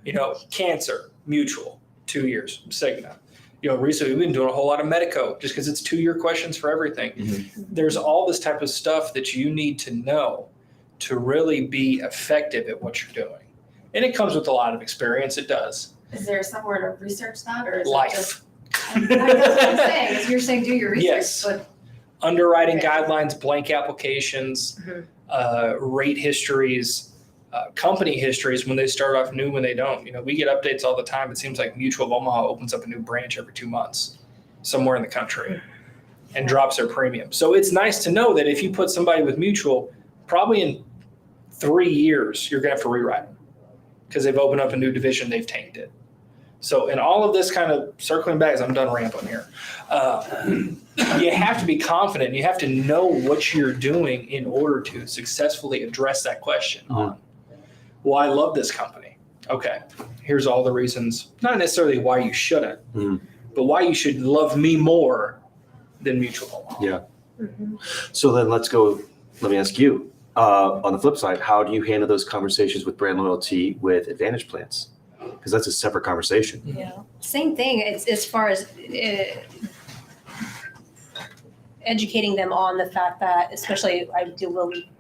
B: You know, cancer, Mutual, 2 years, Cigna. You know, recently we've been doing a whole lot of Medico just because it's 2-year questions for everything.
A: Mhm.
B: There's all this type of stuff that you need to know to really be effective at what you're doing. And it comes with a lot of experience. It does.
E: Is there somewhere to research that, or is it just?
B: Life.
E: That's what I'm saying, is you're saying do your research,
B: Yes.
E: but
B: underwriting
C: Okay.
B: guidelines, blank applications,
C: Mhm.
B: rate histories, company histories when they start off new, when they don't. We get updates all the time. It seems like Mutual of Omaha opens up a new branch every 2 months somewhere in the country and drops their premium. So it's nice to know that if you put somebody with Mutual, probably in 3 years, you're going to have to rewrite them because they've opened up a new division, they've tanked it. So in all of this kind of circling back, as I'm done rambling here, you have to be confident. You have to know what you're doing in order to successfully address that question on, well, I love this company. Okay, here's all the reasons, not necessarily why you shouldn't, but why you should love me more than Mutual.
A: Yeah.
C: Mhm.
A: So then let me ask you, on the flip side, how do you handle those conversations with brand loyalty with Advantage plans? Because that's a separate conversation.
C: Yeah, same thing. It's as far as educating them on the fact that, especially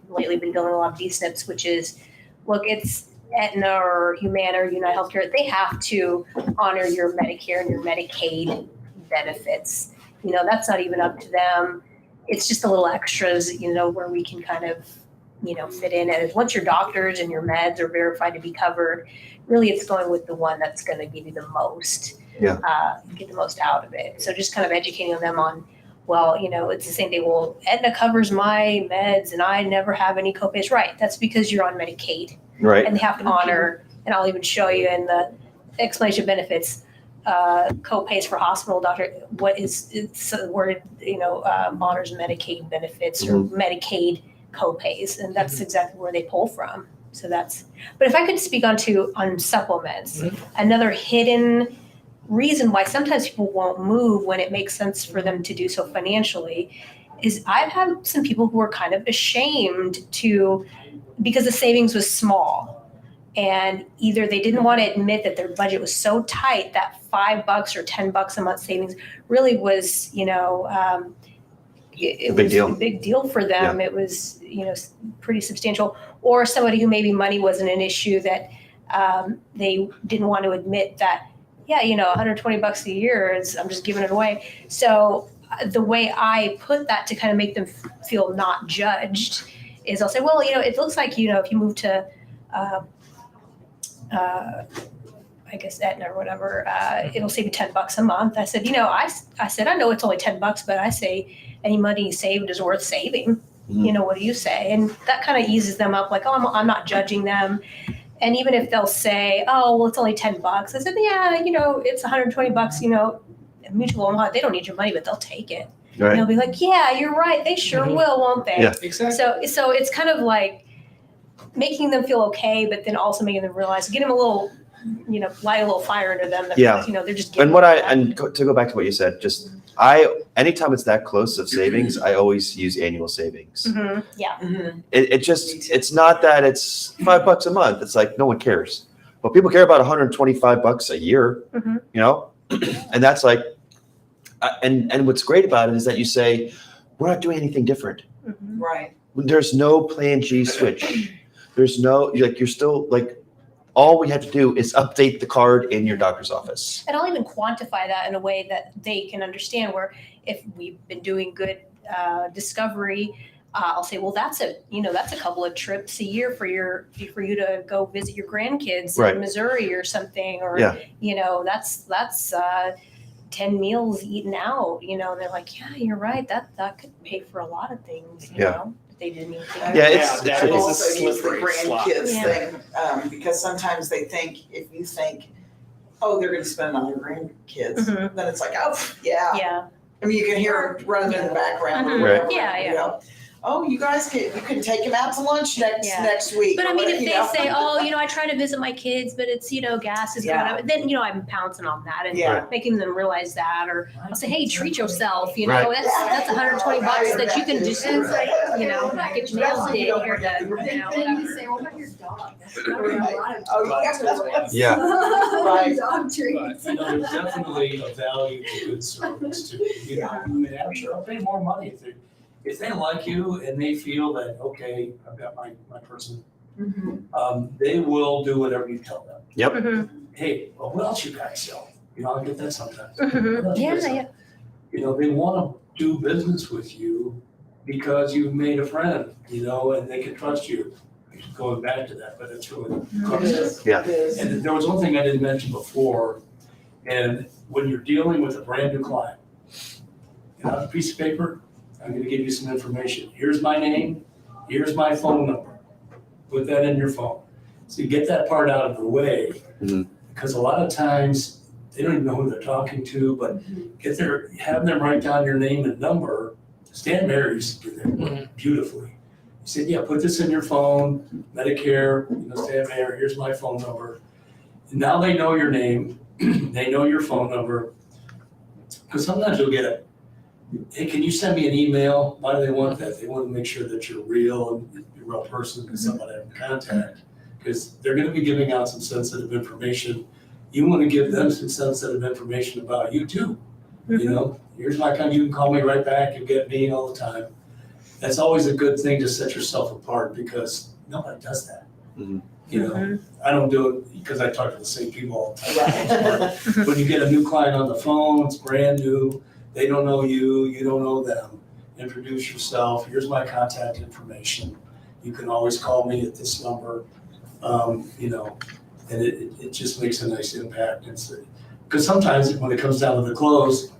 C: lately been doing a lot of D-SNPs, which is, look, it's Aetna or Humana or United Healthcare. They have to honor your Medicare and your Medicaid benefits. That's not even up to them. It's just a little extras, where we can kind of, fit in. And once your doctors and your meds are verified to be covered, really it's going with the one that's going to give you the most, get the most out of it. So just kind of educating them on, well, it's the same thing. Well, Aetna covers my meds and I never have any copays. Right. That's because you're on Medicaid.
A: Right.
C: And they have to honor, and I'll even show you in the explanation of benefits, copays for hospital doctor, it's worded, honors Medicaid benefits or Medicaid copays, and that's exactly where they pull from. So but if I could speak on supplements, another hidden reason why sometimes people won't move when it makes sense for them to do so financially is I've had some people who are kind of ashamed because the savings was small, and either they didn't want to admit that their budget was so tight that $5 or $10 a month savings really was, it
A: Big
C: was
A: deal.
C: a big deal for them. It was, pretty substantial. Or somebody who maybe money wasn't an issue, that they didn't want to admit that, $120 a year I'm just giving it away. So the way I put that to kind of make them feel not judged is I'll say, well, it looks like, if you move to, I guess Aetna or whatever, it'll save you $10 a month. I said, I said, I know it's only $10, but I say any money saved is worth saving. What do you say? And that kind of eases them up, like, oh, I'm not judging them. And even if they'll say, oh, well, it's only $10, I said, yeah, it's $120, Mutual Omaha, they don't need your money, but they'll take it.
A: Right.
C: And they'll be like, yeah, you're right. They sure will, won't they?
A: Yeah.
B: Exactly.
C: So it's kind of like making them feel okay, but then also making them realize, get them a little, light a little fire under them. That, they're just
A: And to go back to what you said, anytime it's that close of savings, I always use annual savings.
C: Yeah.
A: It's not that it's $5 a month. It's like no one cares, but people care about $125 a year. And that's like, and what's great about it is that you say, we're not doing anything different.
D: Right.
A: There's no plan G switch. There's no, you're still all we have to do is update the card in your doctor's office.
C: And I'll even quantify that in a way that they can understand, where if we've been doing good discovery, I'll say, well, that's a couple of trips a year for you to go visit your grandkids in Missouri or something, or, that's 10 meals eaten out, and they're like, yeah, you're right. That could pay for a lot of things, they didn't even think.
B: That is a
D: Also use the
B: slippery slope.
D: grandkids thing, because sometimes they think, if you think, oh, they're gonna spend on their grandkids, then it's like, oh, yeah.
C: Yeah.
D: I mean, you can hear them running in the background or
C: Mhm.
D: whatever.
C: Yeah.
D: Oh, you can take him out to lunch next week.
C: But I mean, if
D: You
C: they
D: know?
C: say, oh, I try to visit my kids, but it's, gas is going up, then, I'm pouncing on that and making them realialize that. Or I'll say, hey, treat yourself, that's $120 that you can just, get your nails did here to,
E: Then you say, what about your dog?
A: Yeah.
D: Right.
E: Dog treats.
F: But, there's definitely a value to good service too. I'm sure I'll pay more money if they like you and they feel that, okay, I've got my person, they will do whatever you tell them.
A: Yep.
F: Hey, well, what else you guys sell? I get that sometimes.
C: Yeah.
F: They want to do business with you because you've made a friend, and they can trust you. Going back to that, but it's really.
D: It is.
A: Yeah.
D: It is.
F: And there was one thing I didn't mention before, and when you're dealing with a brand new client, on a piece of paper, I'm gonna give you some information. Here's my name, here's my phone number. Put that in your phone. So you get that part out of the way, because a lot of times, they don't even know who they're talking to, but have them write down your name and number. Stan Mary used to do that beautifully. He said, yeah, put this in your phone, Medicare, Stan Mary, here's my phone number. And now they know your name, they know your phone number. Because sometimes you'll get hey, can you send me an email? Why do they want that? They want to make sure that you're real and you're a real person and somebody in contact. Because they're going to be giving out some sensitive information. You want to give them some sensitive information about you too. Here's my contact. You can call me right back. You get me all the time. That's always a good thing to set yourself apart because nobody does that. I don't do it because I talk to the same people all the time. But when you get a new client on the phone, it's brand new. They don't know you. You don't know them. Introduce yourself. Here's my contact information. You can always call me at this number. And it just makes a nice impact. Because sometimes when it comes down to the close,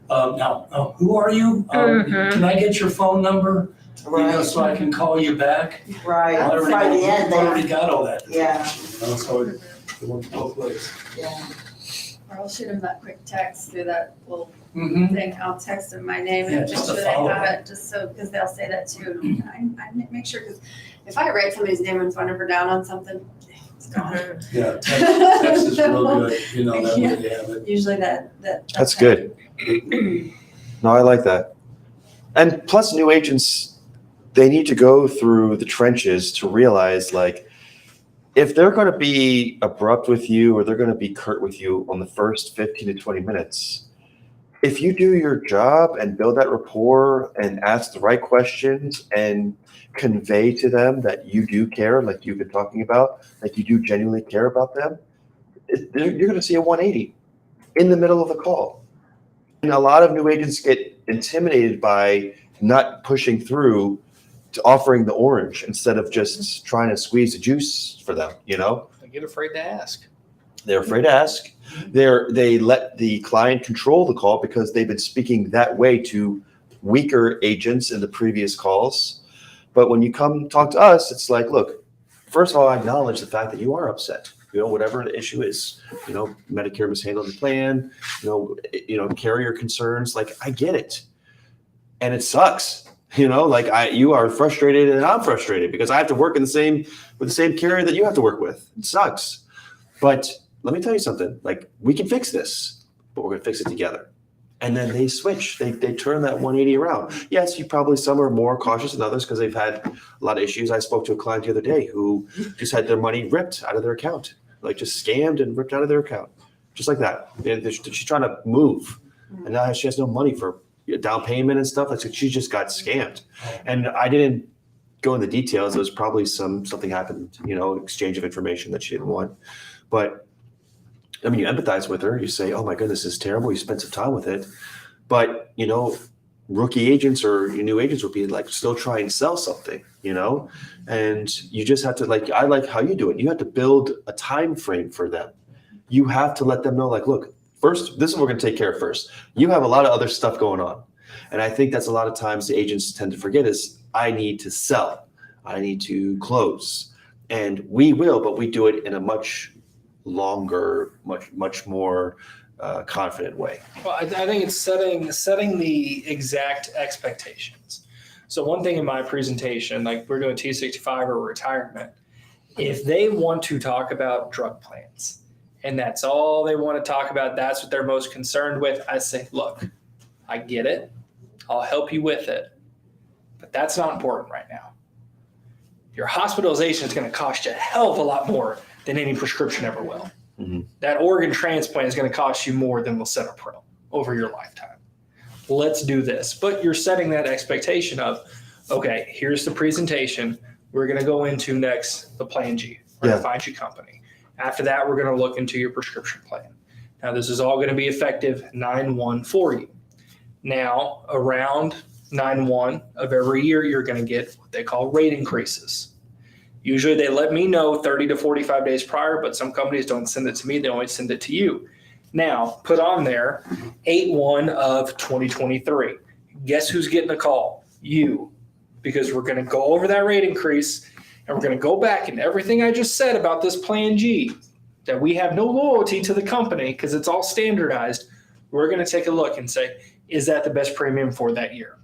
F: now, who are you? Can I get your phone number?
D: Right.
F: So I can call you back.
D: Right.
F: I
D: By the end,
F: I've already got all that.
D: Yeah.
F: So it works both ways.
D: Yeah.
E: Or I'll shoot them that quick text through that little
F: Mm-hmm.
E: thing. I'll text them my name
F: Yeah,
E: and make
F: just
E: sure
F: to
E: they
F: follow
E: have
F: up.
E: it, just so, because they'll say that too. And I make sure, because if I write somebody's name and phone number down on something, it's gone.
F: Yeah, text is real good, that way
E: Yeah.
F: they have it.
E: Usually
A: That's good. No, I like that. And plus new agents, they need to go through the trenches to realize if they're going to be abrupt with you or they're going to be curt with you on the first 15 to 20 minutes, if you do your job and build that rapport and ask the right questions and convey to them that you do care, like you've been talking about, like you do genuinely care about them, you're going to see a 180 in the middle of the call. And a lot of new agents get intimidated by not pushing through to offering the orange instead of just trying to squeeze the juice for them,
B: They get afraid to ask.
A: They're afraid to ask. They let the client control the call because they've been speaking that way to weaker agents in the previous calls. But when you come talk to us, it's like, look, first of all, I acknowledge the fact that you are upset. Whatever the issue is, Medicare mishandled the plan, carrier concerns, I get it. And it sucks. You are frustrated and I'm frustrated because I have to work with the same carrier that you have to work with. It sucks. But let me tell you something, we can fix this, but we're going to fix it together. And then they switch. They turn that 180 around. Yes, some are more cautious than others because they've had a lot of issues. I spoke to a client the other day who just had their money ripped out of their account, just scammed and ripped out of their account, just like that. She's trying to move, and now she has no money for down payment and stuff. She just got scammed. And I didn't go into details. There was probably something happened, exchange of information that she didn't want. But you empathize with her. You say, oh my goodness, this is terrible. You spent some time with it. But, rookie agents or new agents will be still trying to sell something, and you just have to I like how you do it. You have to build a time frame for them. You have to let them know, look, first, this is what we're going to take care of first. You have a lot of other stuff going on. And I think that's a lot of times the agents tend to forget is I need to sell. I need to close. And we will, but we do it in a much longer, much more confident way.
B: Well, I think it's setting the exact expectations. So one thing in my presentation, we're doing T65 or retirement, if they want to talk about drug plans and that's all they want to talk about, that's what they're most concerned with, I say, look, I get it. I'll help you with it. But that's not important right now. Your hospitalization is going to cost you a hell of a lot more than any prescription ever will.
A: Mm-hmm.
B: That organ transplant is going to cost you more than Lisinopril over your lifetime. Let's do this. But you're setting that expectation of, okay, here's the presentation. We're going to go into next the Plan G. We're going to find you company. After that, we're going to look into your prescription plan. Now, this is all going to be effective 9/1 for you. Now, around 9/1 of every year, you're going to get what they call rate increases. Usually they let me know 30 to 45 days prior, but some companies don't send it to me. They only send it to you. Now, put on there 8/1 of 2023. Guess who's getting a call? You. Because we're going to go over that rate increase and we're going to go back and everything I just said about this Plan G, that we have no loyalty to the company because it's all standardized, we're going to take a look and say, is that the best premium for that year?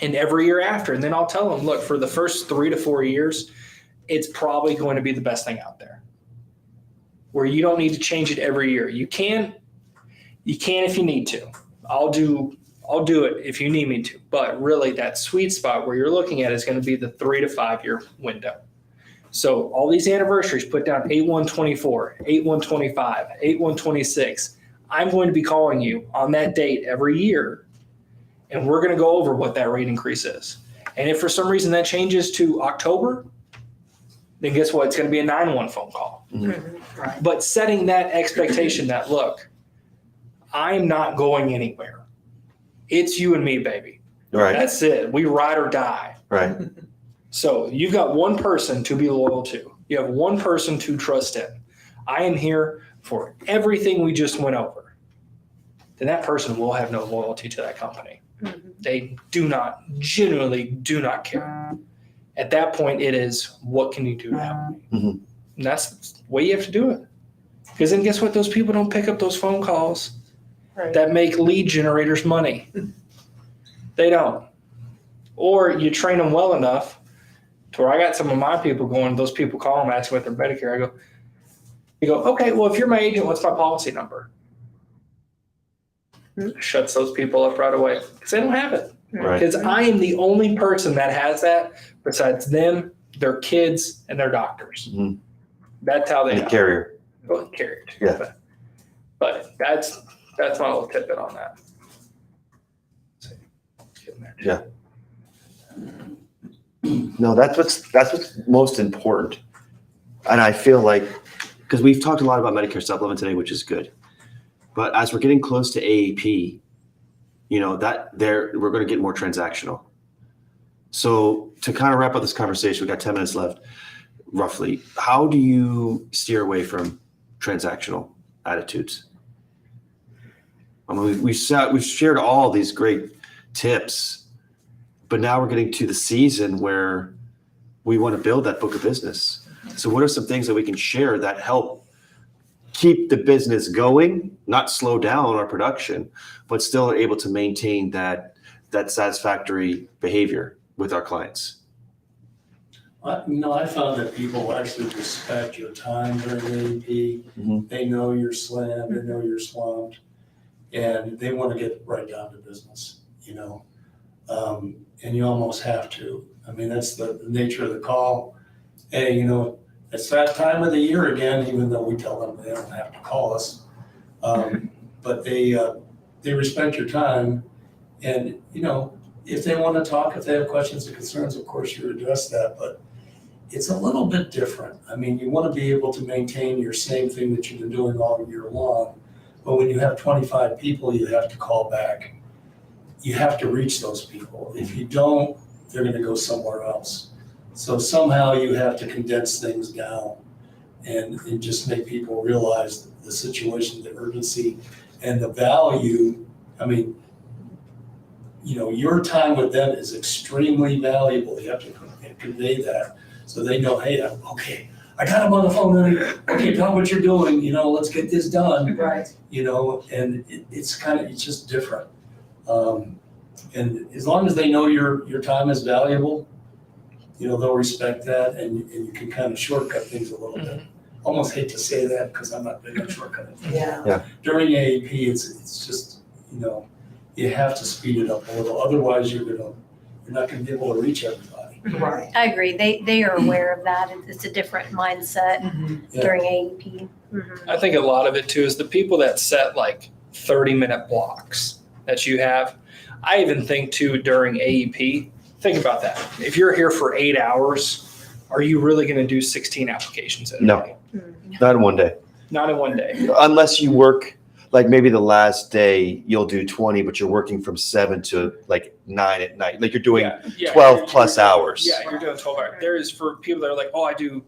B: And every year after, and then I'll tell them, look, for the first 3 to 4 years, it's probably going to be the best thing out there. Where you don't need to change it every year. You can if you need to. I'll do it if you need me to. But really that sweet spot where you're looking at is going to be the 3 to 5 year window. So all these anniversaries, put down 8/1/24, 8/1/25, 8/1/26. I'm going to be calling you on that date every year, and we're going to go over what that rate increase is. And if for some reason that changes to October, then guess what? It's going to be a 9/1 phone call.
D: Right.
B: But setting that expectation that, look, I'm not going anywhere. It's you and me, baby.
A: Right.
B: That's it. We ride or die.
A: Right.
B: So you've got one person to be loyal to. You have one person to trust in. I am here for everything we just went over. Then that person will have no loyalty to that company. They genuinely do not care. At that point, it is, what can you do to help me?
A: Mhm.
B: And that's the way you have to do it. Because then guess what? Those people don't pick up those phone calls that make lead generators money. They don't. Or you train them well enough to where I got some of my people going, those people call them, asking about their Medicare. You go, okay, well, if you're my agent, what's my policy number? Shuts those people up right away because they don't have it.
A: Right.
B: Because I am the only person that has that besides them, their kids, and their doctors.
A: Mhm.
B: That's how they
A: And the
B: know.
A: carrier.
B: Well, carrier too.
A: Yeah.
B: But that's my little tidbit on that.
A: Yeah. No, that's what's most important. And I feel like, because we've talked a lot about Medicare supplement today, which is good. But as we're getting close to AEP, we're going to get more transactional. So to kind of wrap up this conversation, we got 10 minutes left, roughly. How do you steer away from transactional attitudes? I mean, we've shared all these great tips, but now we're getting to the season where we want to build that book of business. So what are some things that we can share that help keep the business going, not slow down our production, but still are able to maintain that satisfactory behavior with our clients?
F: I found that people actually respect your time during AEP.
A: Mhm.
F: They know you're slammed, they know you're swamped, and they want to get right down to business, and you almost have to. I mean, that's the nature of the call. Hey, it's that time of the year again, even though we tell them they don't have to call us. But they respect your time, and, if they want to talk, if they have questions or concerns, of course you address that, but it's a little bit different. I mean, you want to be able to maintain your same thing that you've been doing all year long, but when you have 25 people, you have to call back. You have to reach those people. If you don't, they're going to go somewhere else. So somehow you have to condense things down and just make people realize the situation, the urgency, and the value. I mean, your time with them is extremely valuable. You have to convey that so they know, hey, okay, I got them on the phone. Okay, tell me what you're doing. Let's get this done.
D: Right.
F: And it's just different. And as long as they know your time is valuable, they'll respect that, and you can kind of shortcut things a little bit. Almost hate to say that because I'm not big on shortcutting things.
D: Yeah.
F: During AAP, it's just, you have to speed it up a little. Otherwise, you're not going to be able to reach everybody.
D: Right.
C: I agree. They are aware of that. It's a different mindset
F: Yeah.
C: during AEP. Mhm.
B: I think a lot of it too is the people that set like 30-minute blocks that you have. I even think too during AEP, think about that. If you're here for 8 hours, are you really going to do 16 applications in a
A: No.
B: day?
A: Not in one day.
B: Not in one day.
A: Unless you work like maybe the last day you'll do 20, but you're working from 7 to like 9 at night. Like you're doing 12 plus hours.
B: Yeah, you're doing 12 hours. There is for people that are like, oh, I do.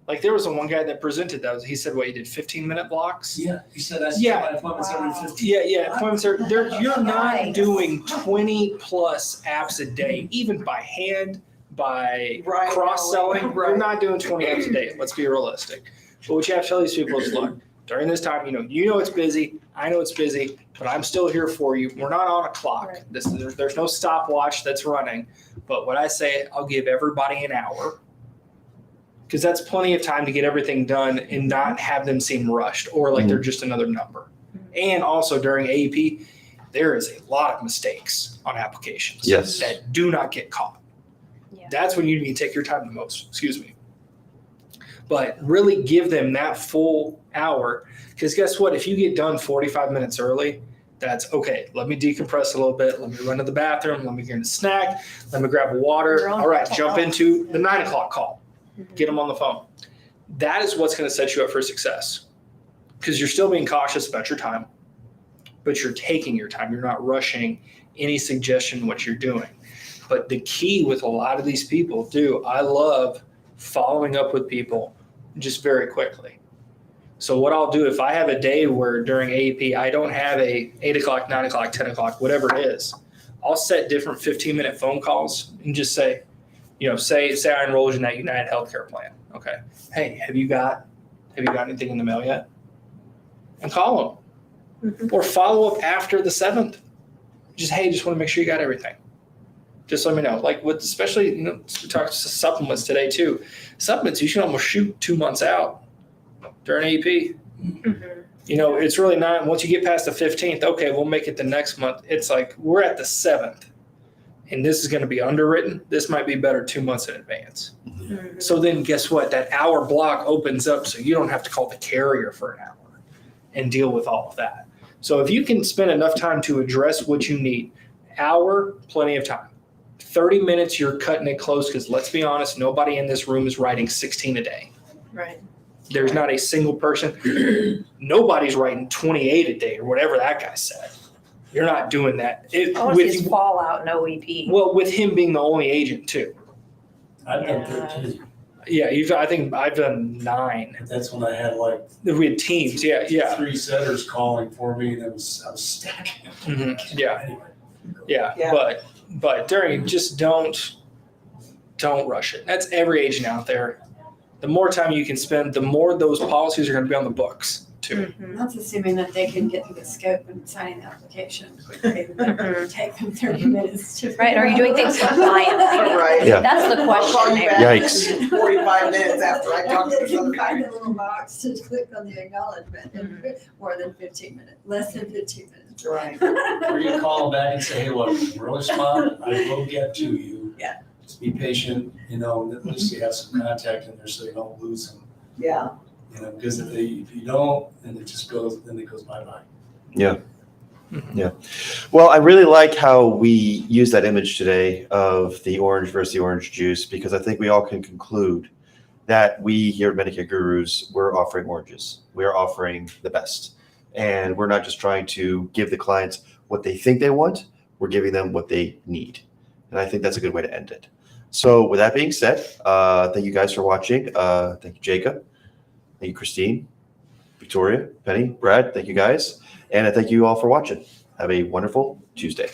B: Like there was one guy that presented that. He said, what, he did 15-minute blocks?
F: Yeah, he said that's
B: Yeah.
F: my appointments every 15.
B: Yeah. Appointments are there. You're not
C: Nice.
B: doing 20 plus apps a day, even by hand, by
D: Right.
B: cross-selling.
D: Right.
B: You're not doing 20 apps a day. Let's be realistic. But what you have to tell these people is, look, during this time, you know it's busy. I know it's busy, but I'm still here for you. We're not on a clock.
C: Right.
B: There's no stopwatch that's running. But when I say I'll give everybody an hour, because that's plenty of time to get everything done and not have them seem rushed or like they're just another number. And also during AEP, there is a lot of mistakes on applications
A: Yes.
B: that do not get caught.
C: Yeah.
B: That's when you need to take your time the most. Excuse me. But really give them that full hour, because guess what? If you get done 45 minutes early, that's okay. Let me decompress a little bit. Let me run to the bathroom. Let me get a snack. Let me grab a water.
C: Your own
B: All right,
C: personal
B: jump
C: call.
B: into the 9 o'clock call.
C: Mhm.
B: Get them on the phone. That is what's going to set you up for success, because you're still being cautious about your time, but you're taking your time. You're not rushing any suggestion what you're doing. But the key with a lot of these people I love following up with people just very quickly. So what I'll do if I have a day where during AEP I don't have a 8 o'clock, 9 o'clock, 10 o'clock, whatever it is, I'll set different 15-minute phone calls and just say, say I enrolled you in that United Healthcare plan. Okay. Hey, have you got anything in the mail yet? And call them.
C: Mhm.
B: Or follow up after the 7th. Just want to make sure you got everything. Just let me know. Like with, especially, we talked supplements today too. Supplements, you should almost shoot 2 months out during AEP.
C: Mhm.
B: It's really not, once you get past the 15th, okay, we'll make it the next month. It's like, we're at the 7th and this is going to be underwritten. This might be better 2 months in advance.
C: Mhm.
B: So then guess what? That hour block opens up so you don't have to call the carrier for an hour and deal with all of that. So if you can spend enough time to address what you need, hour, plenty of time. 30 minutes, you're cutting it close, because let's be honest, nobody in this room is writing 16 a day.
C: Right.
B: There's not a single person. Nobody's writing 28 a day or whatever that guy said. You're not doing that.
C: I want to see his fallout in OEP.
B: Well, with him being the only agent too.
F: I've done
C: Yeah.
F: 13.
B: Yeah, I think I've done 9.
F: But that's when I had like
B: We had teams. Yeah.
F: 3 setters calling for me, and I was stacking.
B: Mhm. Yeah.
F: Anyway.
B: Yeah.
D: Yeah.
B: But during, just don't rush it. That's every agent out there. The more time you can spend, the more those policies are going to be on the books too.
C: Mhm.
E: That's assuming that they can get through the scope and signing the application quickly.
C: Mhm.
E: Take them 30 minutes to.
C: Right, are you doing things compliantly?
D: Right.
A: Yeah.
C: That's the
D: I'll call
C: question
D: you
C: there.
D: back
A: Yikes.
D: in 45 minutes after I talk to
E: They can
D: some
E: find
D: guy.
E: a little box to click on the acknowledgement in more than 15 minutes, less than 15 minutes.
D: Right.
F: Or you call them back and say, hey, look, we'll respond, I will get to you.
E: Yeah.
F: Just be patient, and at least you have some contact in there so you don't lose them.
D: Yeah.
F: Because if you don't, then it goes bye-bye.
A: Well, I really like how we use that image today of the orange versus the orange juice, because I think we all can conclude that we here at Medicare Gurus, we're offering oranges. We're offering the best. And we're not just trying to give the clients what they think they want, we're giving them what they need. And I think that's a good way to end it. So with that being said, thank you guys for watching. Thank you, Jacob. Thank you, Christine, Victoria, Penny, Brad. Thank you guys. And I thank you all for watching. Have a wonderful Tuesday.